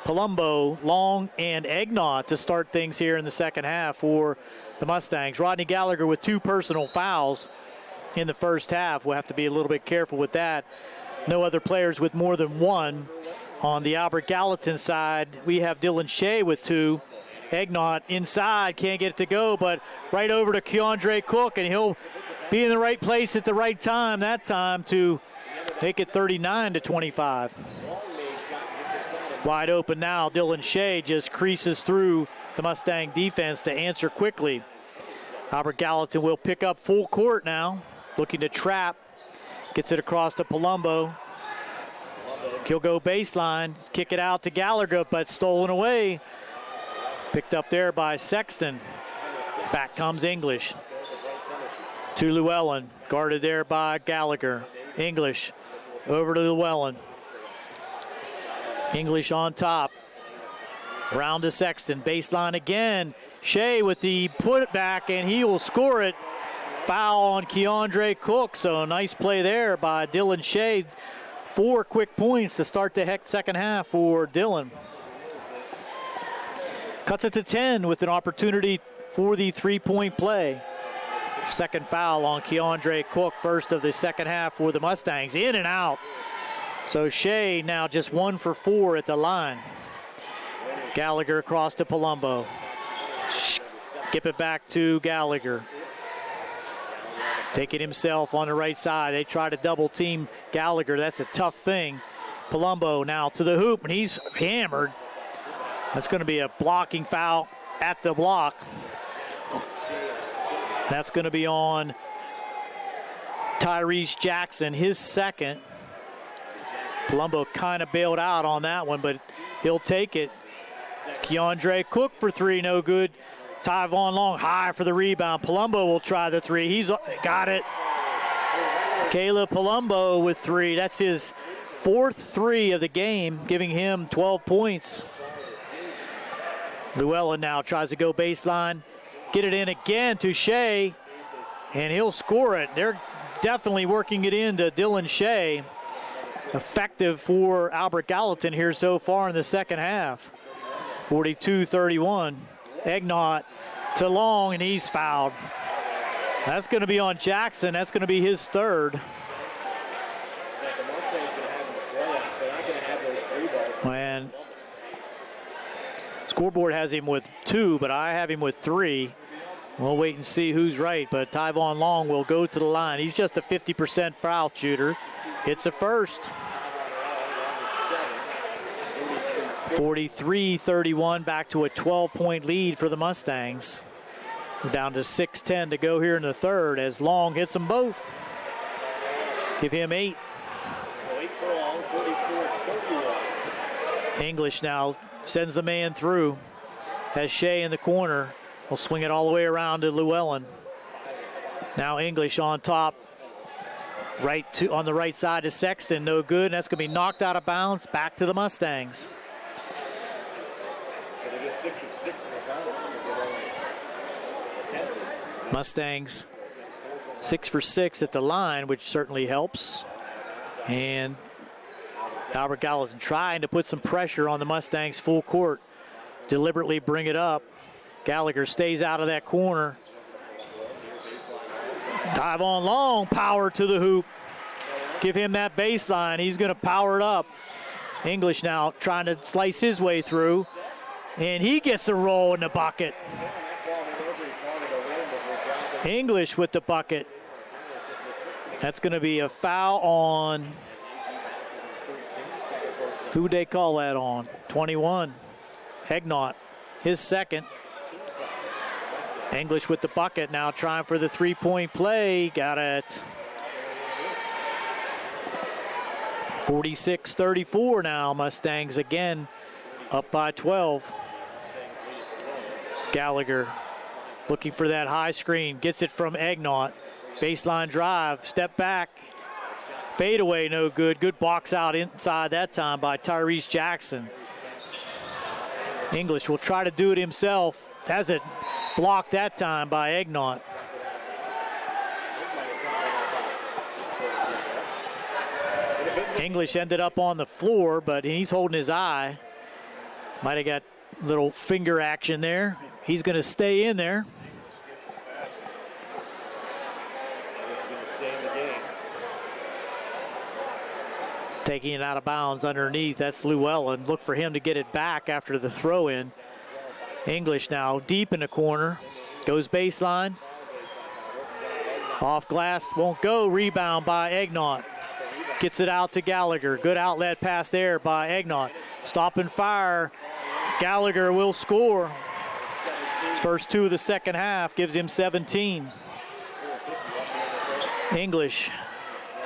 Palumbo, Long, and Egnott to start things here in the second half for the Mustangs. Rodney Gallagher with 2 personal fouls in the first half. We'll have to be a little bit careful with that. No other players with more than 1. On the Albert Gallatin side, we have Dylan Shea with 2. Egnott inside, can't get it to go, but right over to Keandre Cook, and he'll be in the right place at the right time that time to make it 39-25. Wide open now, Dylan Shea just creases through the Mustang defense to answer quickly. Albert Gallatin will pick up full court now, looking to trap, gets it across to Palumbo. He'll go baseline, kick it out to Gallagher, but stolen away. Picked up there by Sexton. Back comes English to Llewellyn, guarded there by Gallagher. English over to Llewellyn. English on top. Round to Sexton, baseline again. Shea with the putback, and he will score it. Foul on Keandre Cook, so a nice play there by Dylan Shea. 4 quick points to start the second half for Dylan. Cuts it to 10 with an opportunity for the three-point play. Second foul on Keandre Cook, first of the second half for the Mustangs. In and out. So Shea now just 1 for 4 at the line. Gallagher across to Palumbo. Skip it back to Gallagher. Taking himself on the right side. They try to double team Gallagher. That's a tough thing. Palumbo now to the hoop, and he's hammered. That's going to be a blocking foul at the block. That's going to be on Tyrese Jackson, his second. Palumbo kind of bailed out on that one, but he'll take it. Keandre Cook for 3, no good. Tyvon Long high for the rebound. Palumbo will try the 3. He's got it. Caleb Palumbo with 3. That's his 4th 3 of the game, giving him 12 points. Llewellyn now tries to go baseline. Get it in again to Shea, and he'll score it. They're definitely working it into Dylan Shea. Effective for Albert Gallatin here so far in the second half. 42-31. Egnott to Long, and he's fouled. That's going to be on Jackson. That's going to be his 3rd. And scoreboard has him with 2, but I have him with 3. We'll wait and see who's right, but Tyvon Long will go to the line. He's just a 50% foul shooter. It's a first. 43-31, back to a 12-point lead for the Mustangs. We're down to 6:10 to go here in the third as Long hits them both. Give him 8. English now sends the man through. Has Shea in the corner. Will swing it all the way around to Llewellyn. Now English on top. On the right side is Sexton. No good. And that's going to be knocked out of bounds. Back to the Mustangs. Mustangs 6 for 6 at the line, which certainly helps. And Albert Gallatin trying to put some pressure on the Mustangs full court. Deliberately bring it up. Gallagher stays out of that corner. Tyvon Long, power to the hoop. Give him that baseline. He's going to power it up. English now trying to slice his way through. And he gets a roll in the bucket. English with the bucket. That's going to be a foul on, who would they call that on? 21. Egnott, his second. English with the bucket now, trying for the three-point play. Got it. 46-34 now. Mustangs again up by 12. Gallagher looking for that high screen. Gets it from Egnott. Baseline drive. Step back. Fade away, no good. Good box out inside that time by Tyrese Jackson. English will try to do it himself. Has it blocked that time by Egnott. English ended up on the floor, but he's holding his eye. Might have got a little finger action there. He's going to stay in there. Taking it out of bounds underneath. That's Llewellyn. Look for him to get it back after the throw in. English now deep in the corner. Goes baseline. Off glass. Won't go. Rebound by Egnott. Gets it out to Gallagher. Good outlet pass there by Egnott. Stop and fire. Gallagher will score. His first two of the second half gives him 17. English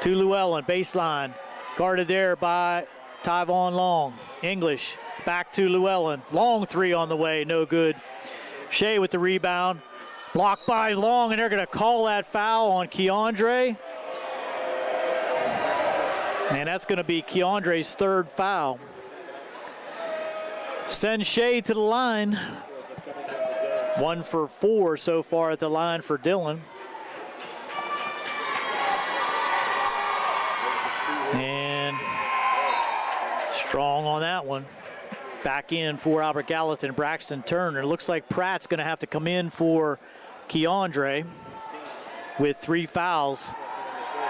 to Llewellyn. Baseline. Guarded there by Tyvon Long. English back to Llewellyn. Long three on the way, no good. Shea with the rebound. Blocked by Long, and they're going to call that foul on Keandre. And that's going to be Keandre's third foul. Send Shea to the line. 1 for 4 so far at the line for Dillon. And strong on that one. Back in for Albert Gallatin, Braxton Turner. It looks like Pratt's going to have to come in for Keandre with 3 fouls.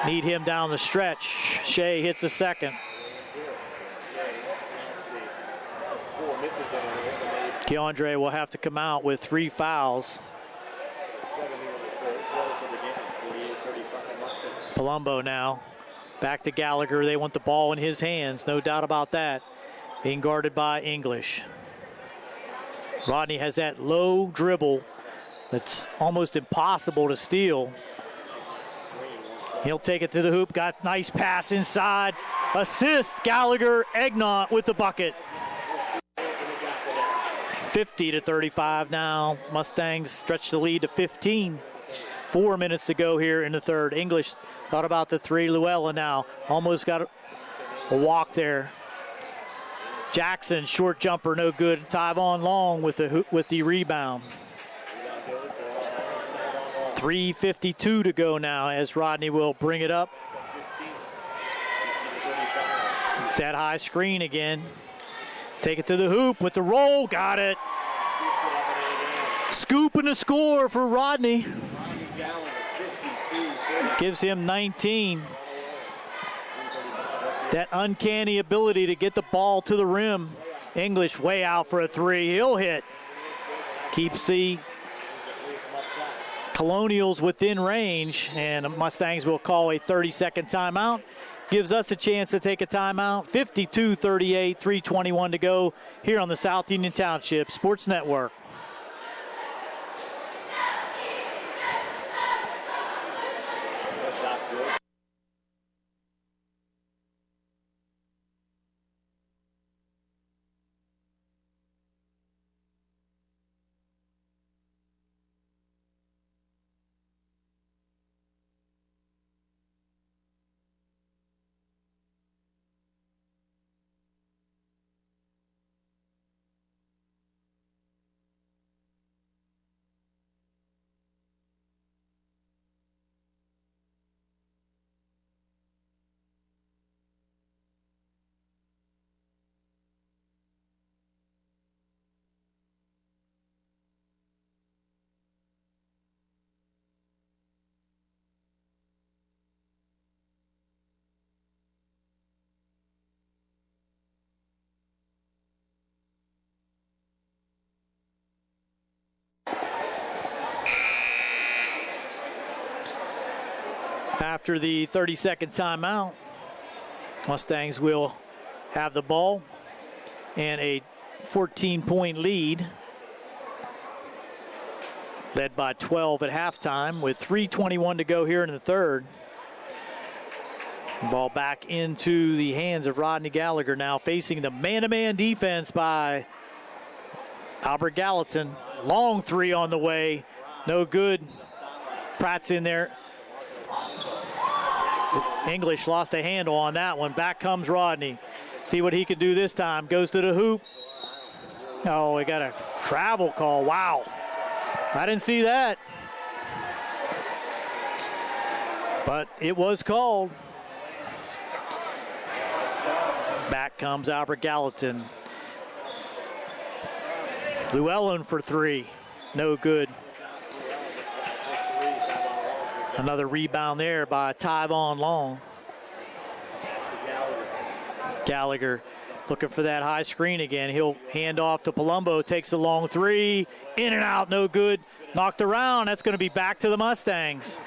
Need him down the stretch. Shea hits a second. Keandre will have to come out with 3 fouls. Palumbo now. Back to Gallagher. They want the ball in his hands. No doubt about that. Being guarded by English. Rodney has that low dribble that's almost impossible to steal. He'll take it to the hoop. Got nice pass inside. Assist. Gallagher. Egnott with the bucket. 50-35 now. Mustangs stretch the lead to 15. 4 minutes to go here in the third. English thought about the 3. Llewellyn now almost got a walk there. Jackson, short jumper, no good. Tyvon Long with the rebound. 3:52 to go now as Rodney will bring it up. It's that high screen again. Take it to the hoop with the roll. Got it. Scoop and a score for Rodney. Gives him 19. That uncanny ability to get the ball to the rim. English way out for a 3. He'll hit. Keeps the Colonials within range, and the Mustangs will call a 30-second timeout. Gives us a chance to take a timeout. 52-38, 3:21 to go here on the South Union Township Sports Network. After the 30-second timeout, Mustangs will have the ball and a 14-point lead, led by 12 at halftime with 3:21 to go here in the third. Ball back into the hands of Rodney Gallagher now, facing the man-to-man defense by Albert Gallatin. Long three on the way. No good. Pratt's in there. English lost a handle on that one. Back comes Rodney. See what he can do this time. Goes to the hoop. Oh, we got a travel call. Wow. I didn't see that. But it was called. Back comes Albert Gallatin. Llewellyn for three. No good. Another rebound there by Tyvon Long. Gallagher looking for that high screen again. He'll hand off to Palumbo. Takes the long three. In and out. No good. Knocked around. That's going to be back to the Mustangs.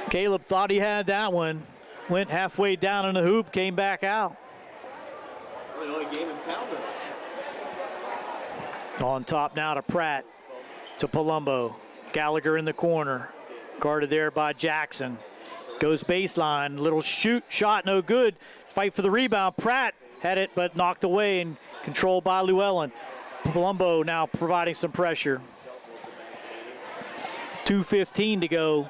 Caleb thought he had that one. Went halfway down in the hoop, came back out. The only game in town. On top now to Pratt, to Palumbo. Gallagher in the corner, guarded there by Jackson. Goes baseline, little shot, no good. Fight for the rebound. Pratt had it, but knocked away and controlled by Llewellyn. Palumbo now providing some pressure. 2:15 to go.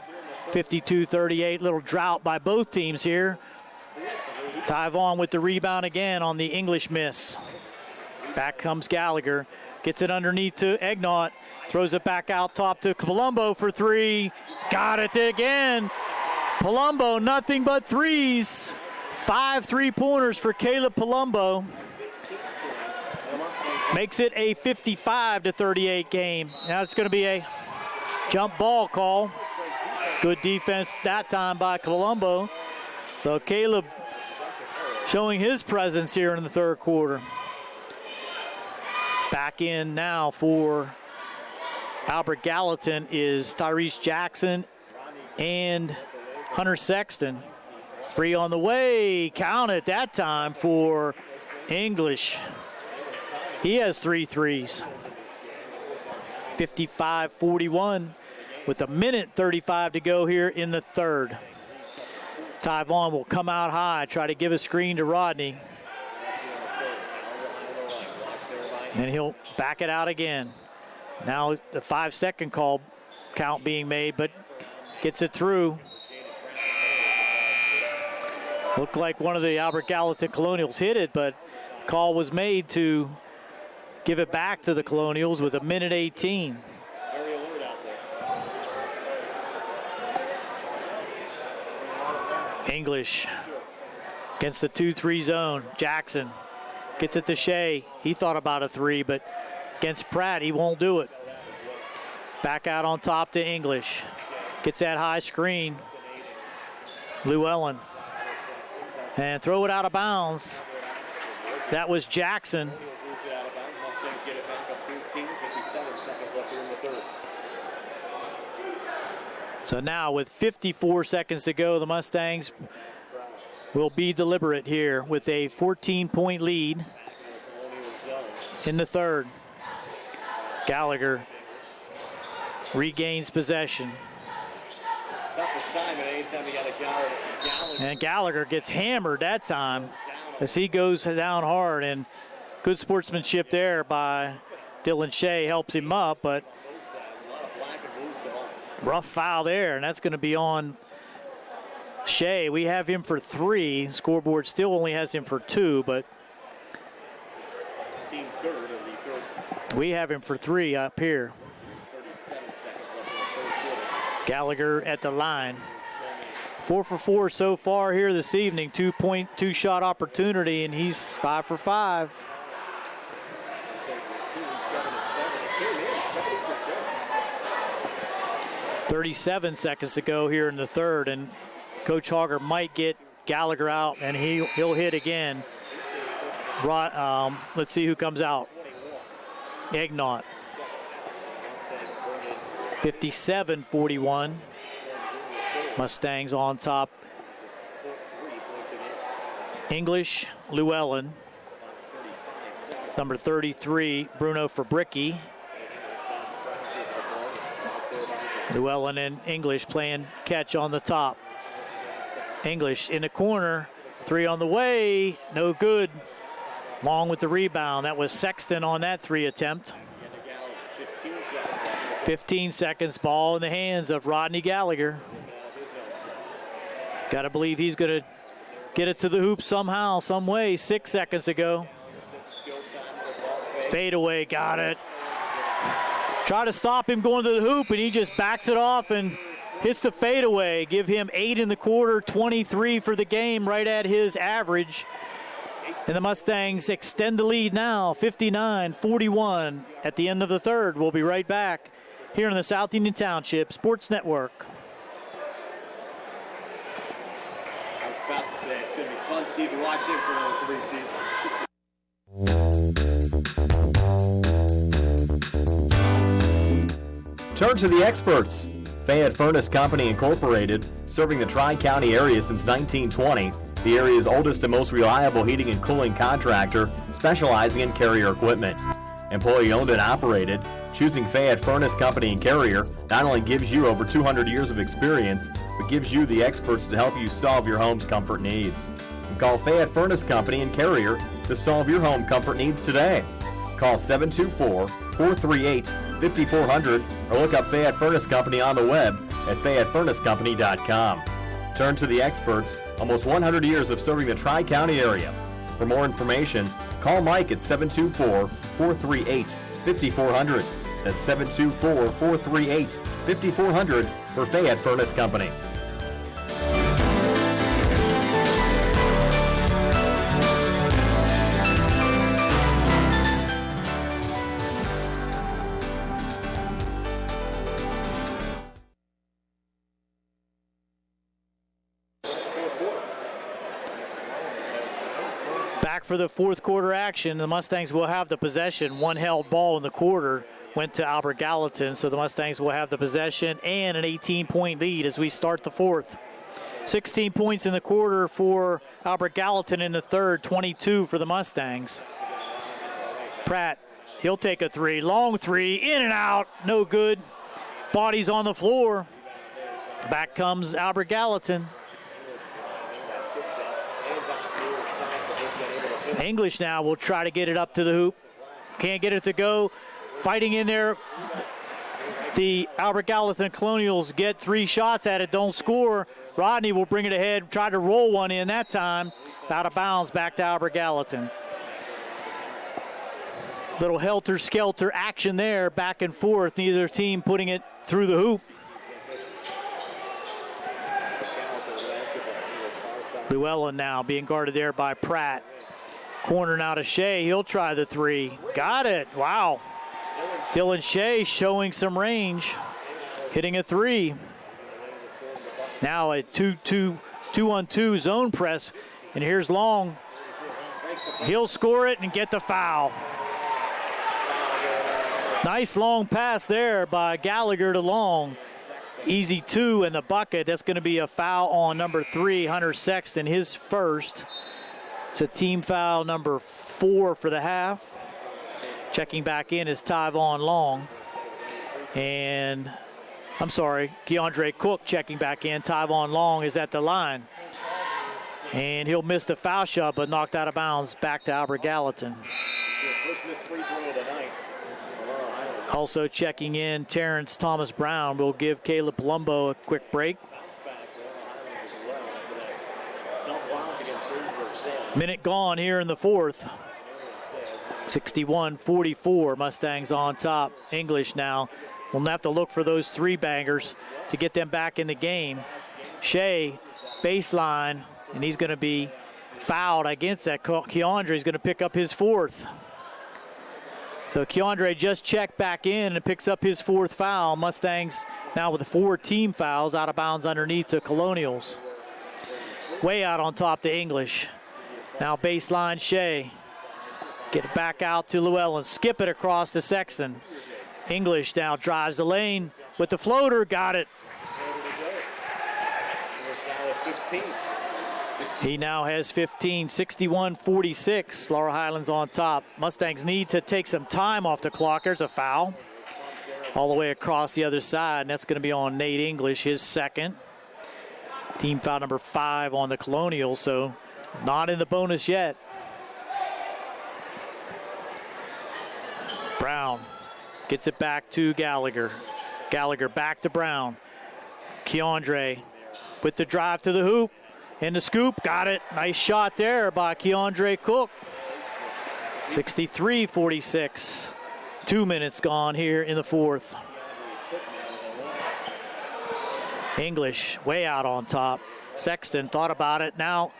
52-38, little drought by both teams here. Tyvon with the rebound again on the English miss. Back comes Gallagher, gets it underneath to Egnott, throws it back out top to Palumbo for three. Got it again. Palumbo, nothing but threes. 5 3-pointers for Caleb Palumbo. Makes it a 55-38 game. Now it's going to be a jump ball call. Good defense that time by Palumbo. So Caleb showing his presence here in the third quarter. Back in now for Albert Gallatin is Tyrese Jackson and Hunter Sexton. Three on the way. Count it that time for English. He has 3 threes. 55-41. With 1:35 to go here in the third. Tyvon will come out high, try to give a screen to Rodney. And he'll back it out again. Now the 5-second call count being made, but gets it through. Looked like one of the Albert Gallatin Colonials hit it, but call was made to give it back to the Colonials with 1:18. English against the 2-3 zone. Jackson gets it to Shea. He thought about a three, but against Pratt, he won't do it. Back out on top to English. Gets that high screen. Llewellyn. And throw it out of bounds. That was Jackson. So now with 54 seconds to go, the Mustangs will be deliberate here with a 14-point lead in the third. Gallagher regains possession. And Gallagher gets hammered that time as he goes down hard, and good sportsmanship there by Dylan Shea helps him up, but rough foul there, and that's going to be on Shea. We have him for 3. Scoreboard still only has him for 2, but we have him for 3 up here. Gallagher at the line. 4 for 4 so far here this evening. 2 shot opportunity, and he's 5 for 5. .37 seconds to go here in the third, and Coach Hogger might get Gallagher out, and he'll hit again. Let's see who comes out. Egnott. 57-41. Mustangs on top. English, Llewellyn. Number 33, Bruno Fabricki. Llewellyn and English playing catch on the top. English in the corner, 3 on the way, no good. Long with the rebound. That was Sexton on that 3 attempt. 15 seconds, ball in the hands of Rodney Gallagher. Got to believe he's going to get it to the hoop somehow, some way. 6 seconds to go. Fade away, got it. Try to stop him going to the hoop, and he just backs it off and hits the fadeaway. Give him 8 in the quarter, 23 for the game, right at his average. And the Mustangs extend the lead now, 59-41 at the end of the third. We'll be right back here on the South Union Township Sports Network. I was about to say, it's going to be fun, Steve, to watch him for another 3 seasons. Turn to the experts. Fayette Furnace Company Incorporated, serving the Tri-County area since 1920. The area's oldest and most reliable heating and cooling contractor, specializing in Carrier equipment. Employee owned and operated, choosing Fayette Furnace Company and Carrier not only gives you over 200 years of experience, but gives you the experts to help you solve your home's comfort needs. Call Fayette Furnace Company and Carrier to solve your home comfort needs today. Call 724-438-5400 or look up Fayette Furnace Company on the web at FayetteFurnaceCompany.com. Turn to the experts, almost 100 years of serving the Tri-County area. For more information, call Mike at 724-438-5400. That's 724-438-5400 for Fayette Furnace Company. For the fourth quarter action, the Mustangs will have the possession. One held ball in the quarter went to Albert Gallatin, so the Mustangs will have the possession and an 18-point lead as we start the fourth. 16 points in the quarter for Albert Gallatin in the third, 22 for the Mustangs. Pratt, he'll take a 3, long 3, in and out, no good. Bodies on the floor. Back comes Albert Gallatin. English now will try to get it up to the hoop. Can't get it to go. Fighting in there. The Albert Gallatin Colonials get 3 shots at it, don't score. Rodney will bring it ahead, try to roll one in that time. It's out of bounds, back to Albert Gallatin. Little helter-skelter action there, back and forth. Neither team putting it through the hoop. Llewellyn now being guarded there by Pratt. Corner now to Shea. He'll try the 3. Got it. Wow. Dylan Shea showing some range. Hitting a 3. Now a 2-on-2 zone press. And here's Long. He'll score it and get the foul. Nice long pass there by Gallagher to Long. Easy 2 in the bucket. That's going to be a foul on number 3, Hunter Sexton, his first. It's a team foul number 4 for the half. Checking back in is Tyvon Long. And, I'm sorry, Keandre Cook checking back in. Tyvon Long is at the line. And he'll miss the foul shot, but knocked out of bounds back to Albert Gallatin. Also checking in, Terrence Thomas Brown will give Caleb Palumbo a quick break. Minute gone here in the fourth. 61-44, Mustangs on top. English now will have to look for those 3 bangers to get them back in the game. Shea, baseline, and he's going to be fouled against that. Keandre is going to pick up his 4th. So Keandre just checked back in and picks up his 4th foul. Mustangs now with 4 team fouls, out of bounds underneath the Colonials. Way out on top to English. Now baseline Shea. Get it back out to Llewellyn. Skip it across to Sexton. English now drives the lane with the floater. Got it. He now has 15, 61-46. Laurel Highlands on top. Mustangs need to take some time off the clock. There's a foul all the way across the other side, and that's going to be on Nate English, his second. Team foul number 5 on the Colonial, so not in the bonus yet. Brown gets it back to Gallagher. Gallagher back to Brown. Keandre with the drive to the hoop. In the scoop, got it. Nice shot there by Keandre Cook. 63-46. 2 minutes gone here in the fourth. English way out on top. Sexton thought about it. Now,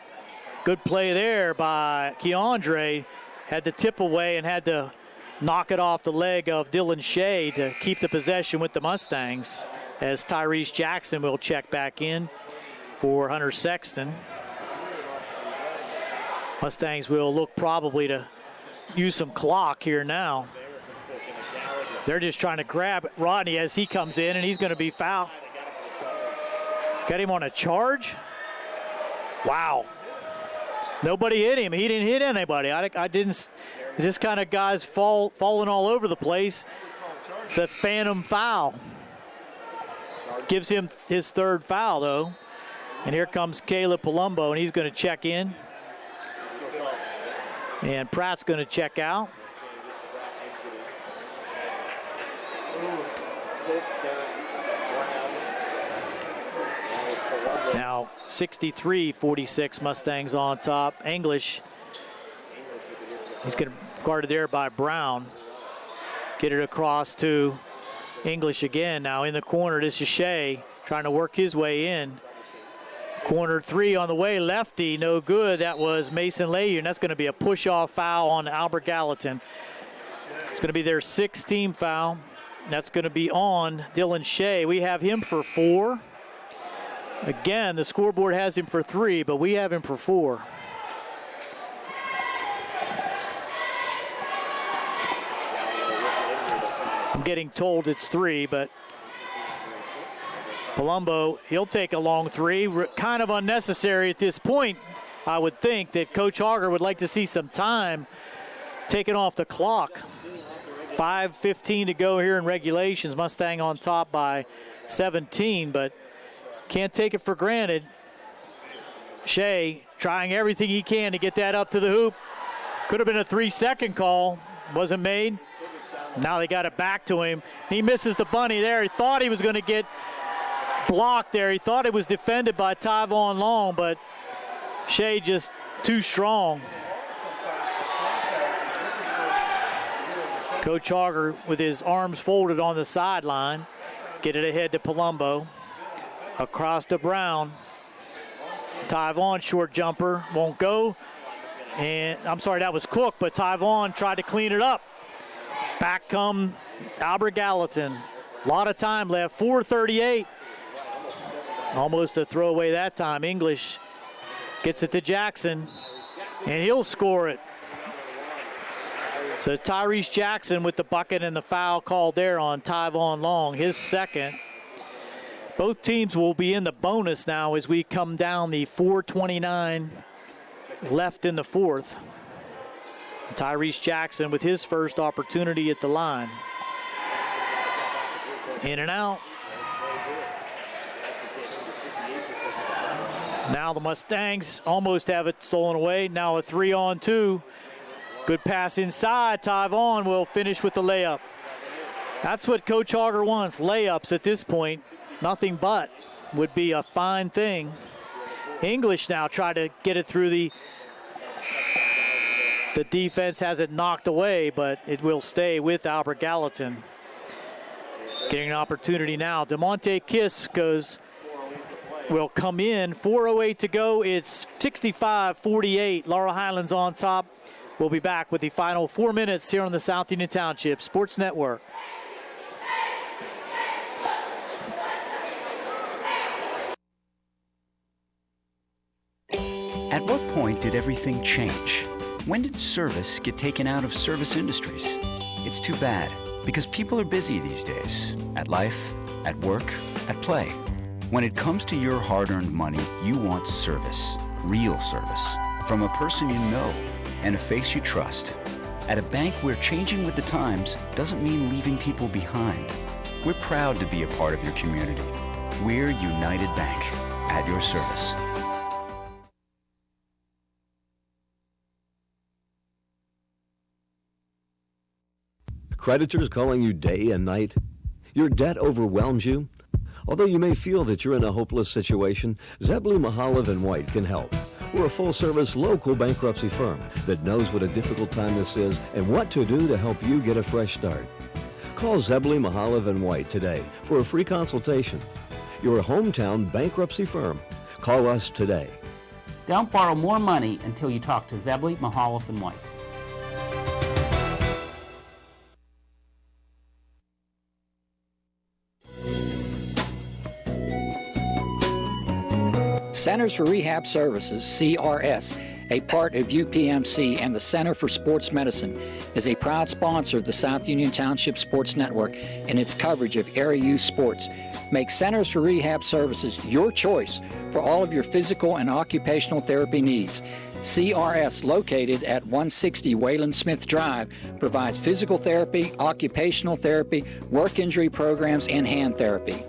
good play there by Keandre. Had the tip away and had to knock it off the leg of Dylan Shea to keep the possession with the Mustangs, as Tyrese Jackson will check back in for Hunter Sexton. Mustangs will look probably to use some clock here now. They're just trying to grab Rodney as he comes in, and he's going to be fouled. Got him on a charge. Wow. Nobody hit him. He didn't hit anybody. I didn't. This kind of guy's falling all over the place. It's a phantom foul. Gives him his third foul, though. And here comes Caleb Palumbo, and he's going to check in. And Pratt's going to check out. Now 63-46, Mustangs on top. English, he's going to guarded there by Brown. Get it across to English again. Now in the corner, this is Shea trying to work his way in. Corner 3 on the way, lefty, no good. That was Mason Layer, and that's going to be a push-off foul on Albert Gallatin. It's going to be their 6th team foul. That's going to be on Dylan Shea. We have him for 4. Again, the scoreboard has him for 3, but we have him for 4. I'm getting told it's 3, but Palumbo, he'll take a long 3. Kind of unnecessary at this point. I would think that Coach Auger would like to see some time taken off the clock. 5:15 to go here in regulations. Mustang on top by 17, but can't take it for granted. Shea trying everything he can to get that up to the hoop. Could have been a 3-second call. Wasn't made. Now they got it back to him. He misses the bunny there. He thought he was going to get blocked there. He thought it was defended by Tyvon Long, but Shea just too strong. Coach Auger with his arms folded on the sideline. Get it ahead to Palumbo. Across to Brown. Tyvon, short jumper, won't go. And I'm sorry, that was Cook, but Tyvon tried to clean it up. Back come Albert Gallatin. A lot of time left, 4:38. Almost a throwaway that time. English gets it to Jackson, and he'll score it. So Tyrese Jackson with the bucket and the foul called there on Tyvon Long, his second. Both teams will be in the bonus now as we come down the 4:29 left in the fourth. Tyrese Jackson with his first opportunity at the line. In and out. Now the Mustangs almost have it stolen away. Now a 3-on-2. Good pass inside. Tyvon will finish with the layup. That's what Coach Auger wants, layups at this point. Nothing but would be a fine thing. English now try to get it through the defense, has it knocked away, but it will stay with Albert Gallatin. Getting an opportunity now. DeMonte Kiss will come in. 4:08 to go. It's 65-48. Laurel Highlands on top. We'll be back with the final 4 minutes here on the South Union Township Sports Network. At what point did everything change? When did service get taken out of service industries? It's too bad, because people are busy these days. At life, at work, at play. When it comes to your hard-earned money, you want service. Real service. From a person you know and a face you trust. At a bank where changing with the times doesn't mean leaving people behind. We're proud to be a part of your community. We're United Bank, at your service. Creditors calling you day and night? Your debt overwhelms you? Although you may feel that you're in a hopeless situation, Zebley, Mahalev & White can help. We're a full-service local bankruptcy firm that knows what a difficult time this is and what to do to help you get a fresh start. Call Zebley, Mahalev & White today for a free consultation. Your hometown bankruptcy firm. Call us today. Don't borrow more money until you talk to Zebley, Mahalev & White. Centers for Rehab Services, CRS, a part of UPMC and the Center for Sports Medicine, is a proud sponsor of the South Union Township Sports Network and its coverage of area youth sports. Make Centers for Rehab Services your choice for all of your physical and occupational therapy needs. CRS, located at 160 Wayland Smith Drive, provides physical therapy, occupational therapy, work injury programs, and hand therapy.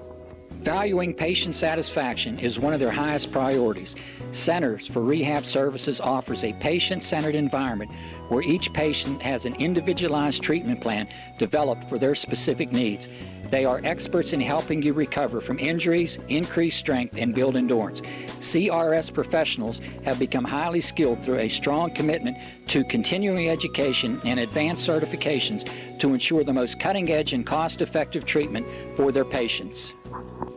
Valuing patient satisfaction is one of their highest priorities. Centers for Rehab Services offers a patient-centered environment where each patient has an individualized treatment plan developed for their specific needs. They are experts in helping you recover from injuries, increase strength, and build endurance. CRS professionals have become highly skilled through a strong commitment to continuing education and advanced certifications to ensure the most cutting-edge and cost-effective treatment for their patients.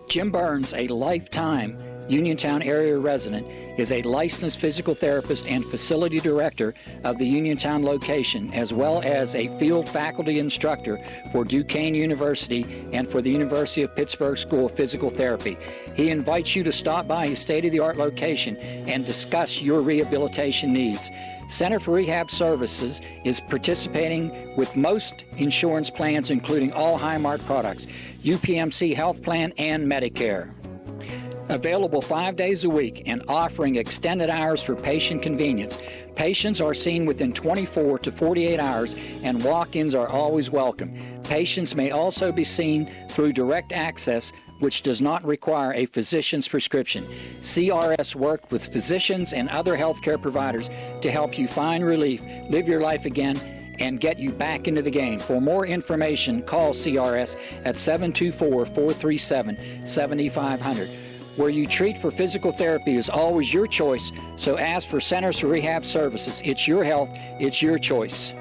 Jim Burns, a lifetime Uniontown area resident, is a licensed physical therapist and facility director of the Uniontown location, as well as a field faculty instructor for Duquesne University and for the University of Pittsburgh School of Physical Therapy. He invites you to stop by his state-of-the-art location and discuss your rehabilitation needs. Center for Rehab Services is participating with most insurance plans, including all Highmark products, UPMC Health Plan, and Medicare. Available 5 days a week and offering extended hours for patient convenience. Patients are seen within 24 to 48 hours and walk-ins are always welcome. Patients may also be seen through direct access, which does not require a physician's prescription. CRS works with physicians and other healthcare providers to help you find relief, live your life again, and get you back into the game. For more information, call CRS at 724-437-7500. Where you treat for physical therapy is always your choice, so ask for Centers for Rehab Services. It's your health, it's your choice.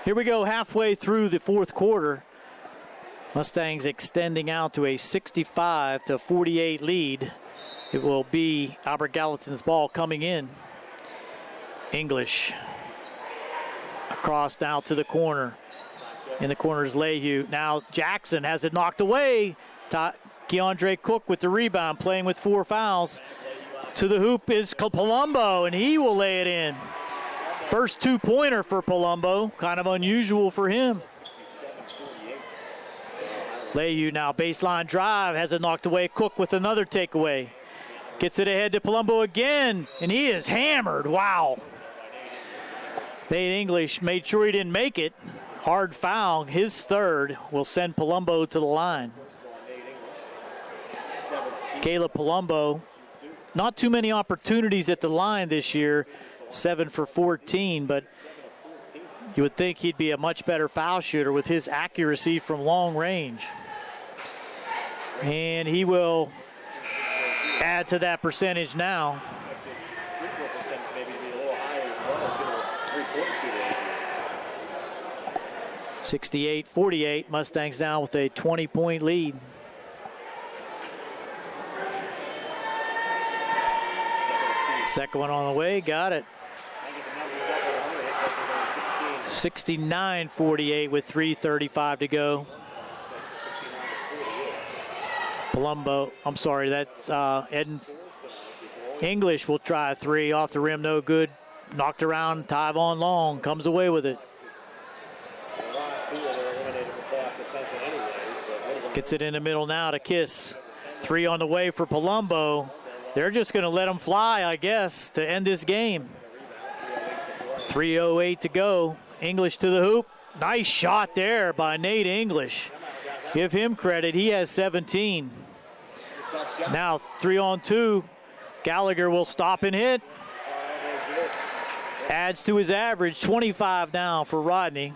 Here we go, halfway through the fourth quarter. Mustangs extending out to a 65-48 lead. It will be Albert Gallatin's ball coming in. English across now to the corner. In the corner is Leyhew. Now Jackson has it knocked away. Keandre Cook with the rebound, playing with 4 fouls. To the hoop is Palumbo, and he will lay it in. First two-pointer for Palumbo, kind of unusual for him. Leyhew now baseline drive, has it knocked away. Cook with another takeaway. Gets it ahead to Palumbo again, and he is hammered. Wow. Nate English made sure he didn't make it. Hard foul, his third, will send Palumbo to the line. Caleb Palumbo, not too many opportunities at the line this year. 7 for 14, but you would think he'd be a much better foul shooter with his accuracy from long range. And he will add to that percentage now. 68-48, Mustangs now with a 20-point lead. Second one on the way, got it. 69-48 with 3:35 to go. Palumbo, I'm sorry, that's Eden English will try a three off the rim, no good. knocked around. Tyvon Long comes away with it. Gets it in the middle now to Kiss. 3 on the way for Palumbo. They're just going to let him fly, I guess, to end this game. 3:08 to go. English to the hoop. Nice shot there by Nate English. Give him credit. He has 17. Now 3-on-2. Gallagher will stop and hit. Adds to his average. 25 now for Rodney.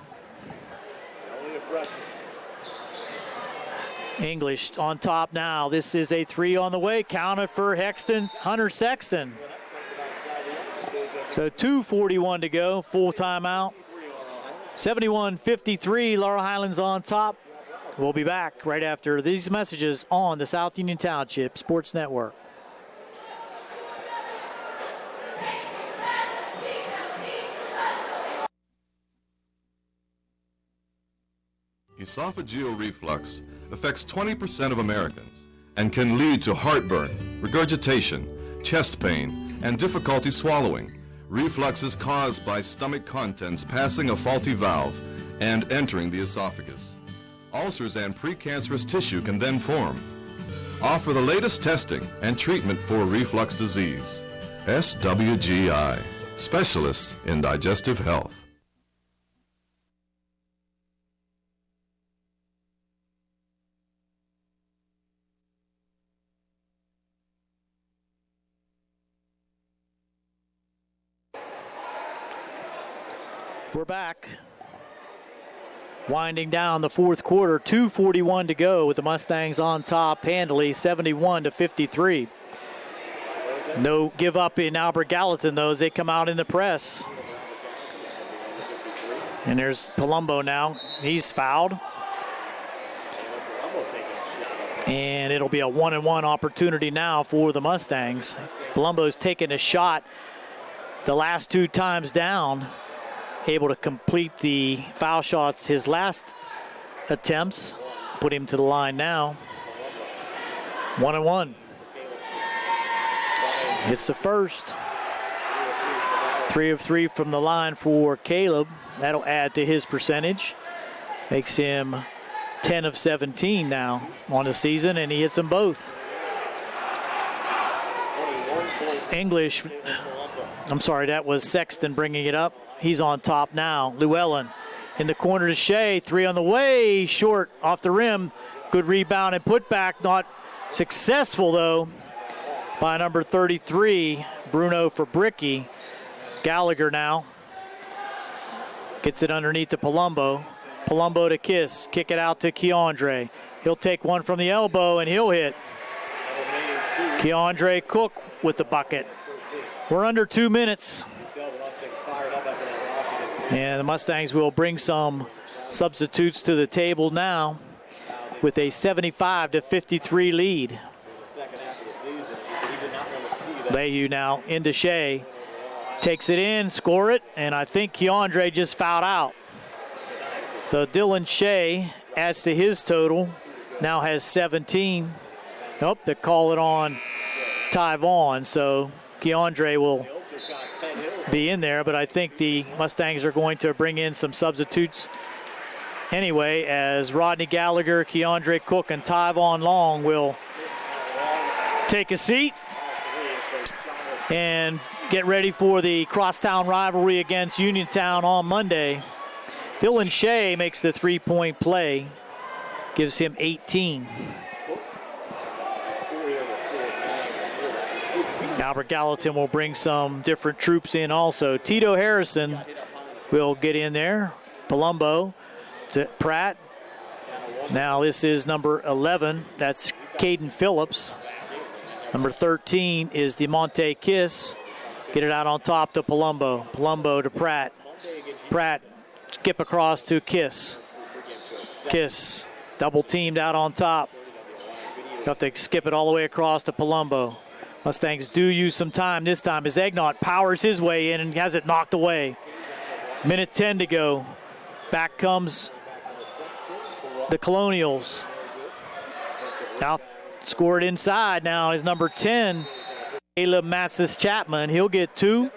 English on top now. This is a 3 on the way. Counted for Hunter Sexton. So 2:41 to go. Full timeout. 71-53. Laurel Highlands on top. We'll be back right after these messages on the South Union Township Sports Network. Esophageal reflux affects 20% of Americans and can lead to heartburn, regurgitation, chest pain, and difficulty swallowing. Reflux is caused by stomach contents passing a faulty valve and entering the esophagus. Ulcers and precancerous tissue can then form. Offer the latest testing and treatment for reflux disease. SWGI, specialists in digestive health. We're back. Winding down the fourth quarter, 2:41 to go with the Mustangs on top handily, 71-53. No give up in Albert Gallatin, though, as they come out in the press. And there's Palumbo now. He's fouled. And it'll be a 1-and-1 opportunity now for the Mustangs. Palumbo's taken a shot the last 2 times down. Able to complete the foul shots his last attempts. Put him to the line now. 1-and-1. Hits the first. 3 of 3 from the line for Caleb. That'll add to his percentage. Makes him 10 of 17 now on the season, and he hits them both. English. I'm sorry, that was Sexton bringing it up. He's on top now. Llewellyn in the corner to Shea. 3 on the way. Short off the rim. Good rebound and putback. Not successful, though, by number 33, Bruno Fabricki. Gallagher now gets it underneath to Palumbo. Palumbo to Kiss. Kick it out to Keandre. He'll take one from the elbow, and he'll hit. Keandre Cook with the bucket. We're under 2 minutes. And the Mustangs will bring some substitutes to the table now with a 75-53 lead. Leahy now into Shea. Takes it in, score it, and I think Keandre just fouled out. So Dylan Shea adds to his total. Now has 17. Nope, they call it on Tyvon, so Keandre will be in there, but I think the Mustangs are going to bring in some substitutes anyway, as Rodney Gallagher, Keandre Cook, and Tyvon Long will take a seat and get ready for the crosstown rivalry against Uniontown on Monday. Dylan Shea makes the 3-point play, gives him 18. Albert Gallatin will bring some different troops in also. Tito Harrison will get in there. Palumbo to Pratt. Now this is number 11. That's Caden Phillips. Number 13 is DeMonte Kiss. Get it out on top to Palumbo. Palumbo to Pratt. Pratt skip across to Kiss. Kiss double teamed out on top. You have to skip it all the way across to Palumbo. Mustangs do use some time this time as Egnott powers his way in and has it knocked away. Minute 10 to go. Back comes the Colonials. Now scored inside now is number 10, Caleb Matsis Chapman. He'll get 2.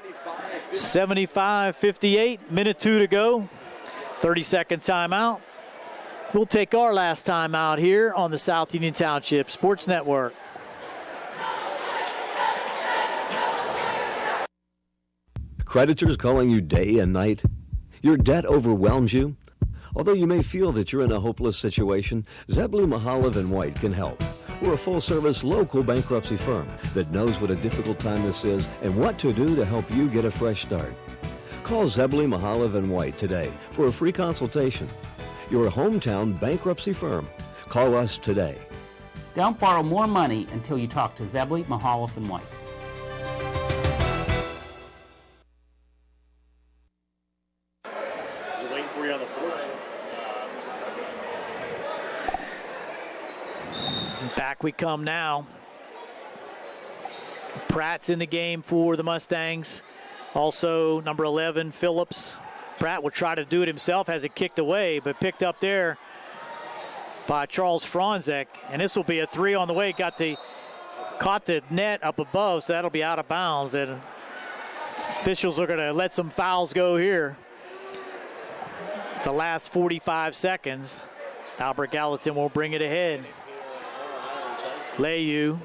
75-58, minute 2 to go. 30-second timeout. We'll take our last timeout here on the South Union Township Sports Network. Creditors calling you day and night? Your debt overwhelms you? Although you may feel that you're in a hopeless situation, Zebley, Mahalev & White can help. We're a full-service local bankruptcy firm that knows what a difficult time this is and what to do to help you get a fresh start. Call Zebley, Mahalev & White today for a free consultation. Your hometown bankruptcy firm. Call us today. Don't borrow more money until you talk to Zebley, Mahalev & White. Waiting for you on the floor. Back we come now. Pratt's in the game for the Mustangs. Also, number 11, Phillips. Pratt will try to do it himself, has it kicked away, but picked up there by Charles Franzek. And this will be a 3 on the way. Caught the net up above, so that'll be out of bounds. And officials are going to let some fouls go here. It's the last 45 seconds. Albert Gallatin will bring it ahead. Layu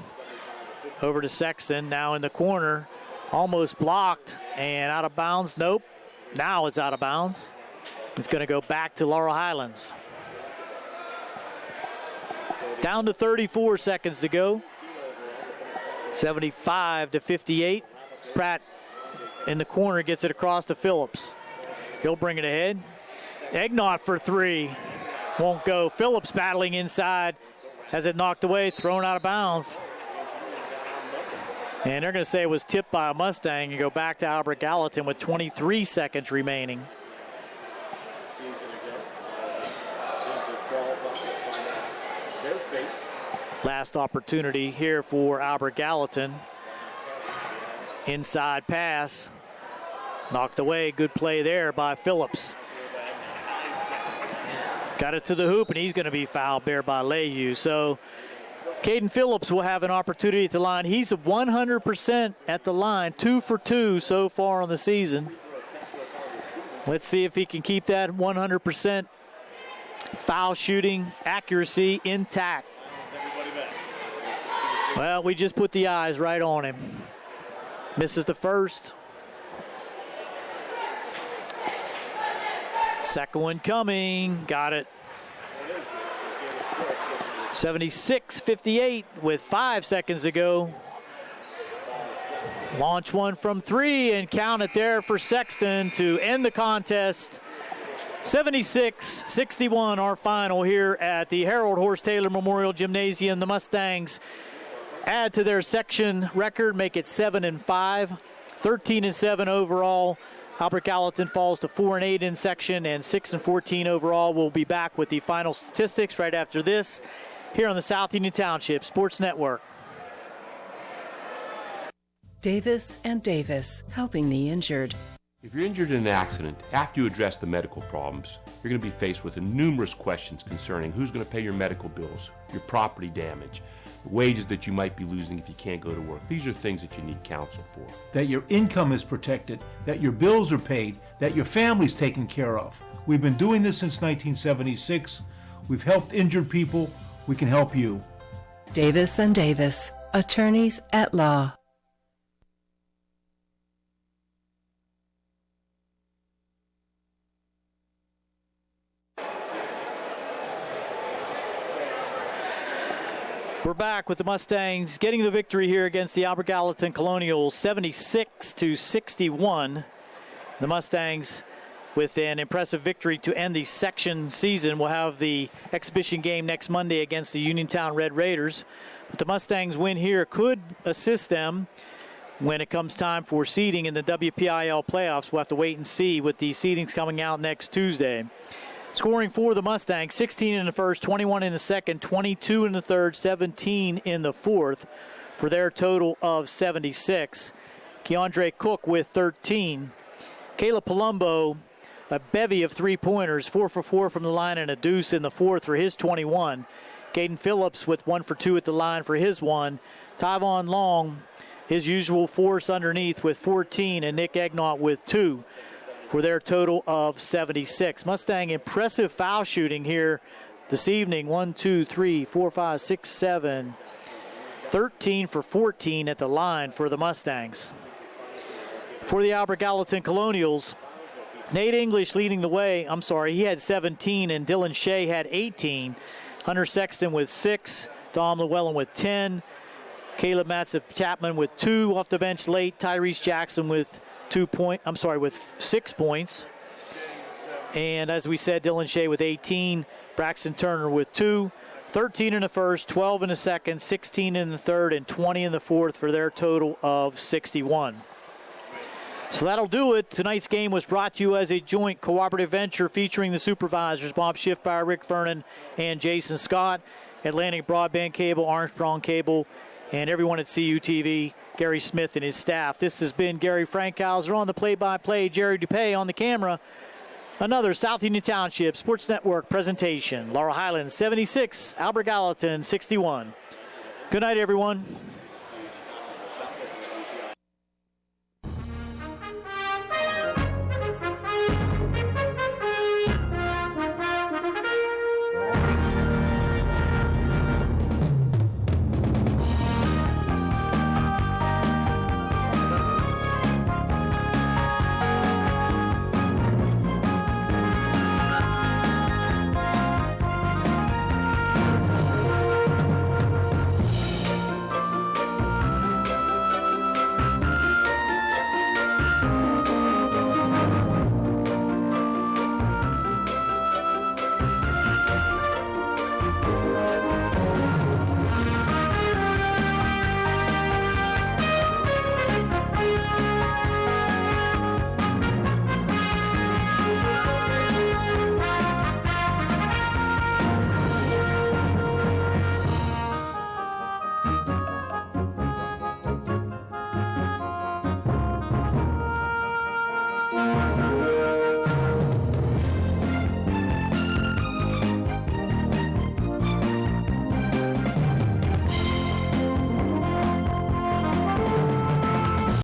over to Sexton, now in the corner. Almost blocked and out of bounds. Nope. Now it's out of bounds. It's going to go back to Laurel Highlands. Down to 34 seconds to go. 75-58. Pratt in the corner gets it across to Phillips. He'll bring it ahead. Egnott for 3. Won't go. Phillips battling inside. Has it knocked away, thrown out of bounds. And they're going to say it was tipped by a Mustang and go back to Albert Gallatin with 23 seconds remaining. Last opportunity here for Albert Gallatin. Inside pass. Knocked away. Good play there by Phillips. Got it to the hoop, and he's going to be fouled there by Layu. So Caden Phillips will have an opportunity at the line. He's 100% at the line, 2 for 2 so far on the season. Let's see if he can keep that 100% foul shooting accuracy intact. Well, we just put the eyes right on him. Misses the first. Second one coming. Got it. 76-58 with 5 seconds to go. Launch one from 3 and count it there for Sexton to end the contest. 76-61 our final here at the Harold Horse Taylor Memorial Gymnasium. The Mustangs add to their section record, make it 7-5, 13-7 overall. Albert Gallatin falls to 4-8 in section and 6-14 overall. We'll be back with the final statistics right after this here on the South Union Township Sports Network. Davis and Davis, helping the injured. If you're injured in an accident, after you address the medical problems, you're going to be faced with numerous questions concerning who's going to pay your medical bills, your property damage, the wages that you might be losing if you can't go to work. These are things that you need counsel for. That your income is protected, that your bills are paid, that your family's taken care of. We've been doing this since 1976. We've helped injured people. We can help you. Davis and Davis, attorneys at law. We're back with the Mustangs getting the victory here against the Albert Gallatin Colonials, 76-61. The Mustangs with an impressive victory to end the section season. We'll have the exhibition game next Monday against the Uniontown Red Raiders. But the Mustangs win here could assist them when it comes time for seeding in the WPIL playoffs. We'll have to wait and see with the seedings coming out next Tuesday. Scoring for the Mustangs, 16 in the first, 21 in the second, 22 in the third, 17 in the fourth for their total of 76. Keandre Cook with 13. Caleb Palumbo, a bevy of three-pointers, 4 for 4 from the line and a deuce in the fourth for his 21. Caden Phillips with 1 for 2 at the line for his 1. Tyvon Long his usual force underneath with 14, and Nick Egnott with 2 for their total of 76. Mustang impressive foul shooting here this evening. 1, 2, 3, 4, 5, 6, 7, 13 for 14 at the line for the Mustangs. For the Albert Gallatin Colonials, Nate English leading the way. He had 17, and Dylan Shea had 18. Hunter Sexton with 6, Dom Llewellyn with 10, Caleb Matsup-Chapman with 2 off the bench late, Tyrese Jackson with 6 points. And as we said, Dylan Shea with 18, Braxton Turner with 2, 13 in the first, 12 in the second, 16 in the third, and 20 in the fourth for their total of 61. So that'll do it. Tonight's game was brought to you as a joint cooperative venture featuring the supervisors, Bob Schiffbauer, Rick Vernon, and Jason Scott, Atlantic Broadband Cable, Armstrong Cable, and everyone at CUTV, Gary Smith and his staff. This has been Gary Frankhauser on the play-by-play, Jerry Dupay on the camera. Another South Union Township Sports Network presentation. Laurel Highlands 76, Albert Gallatin 61. Good night, everyone.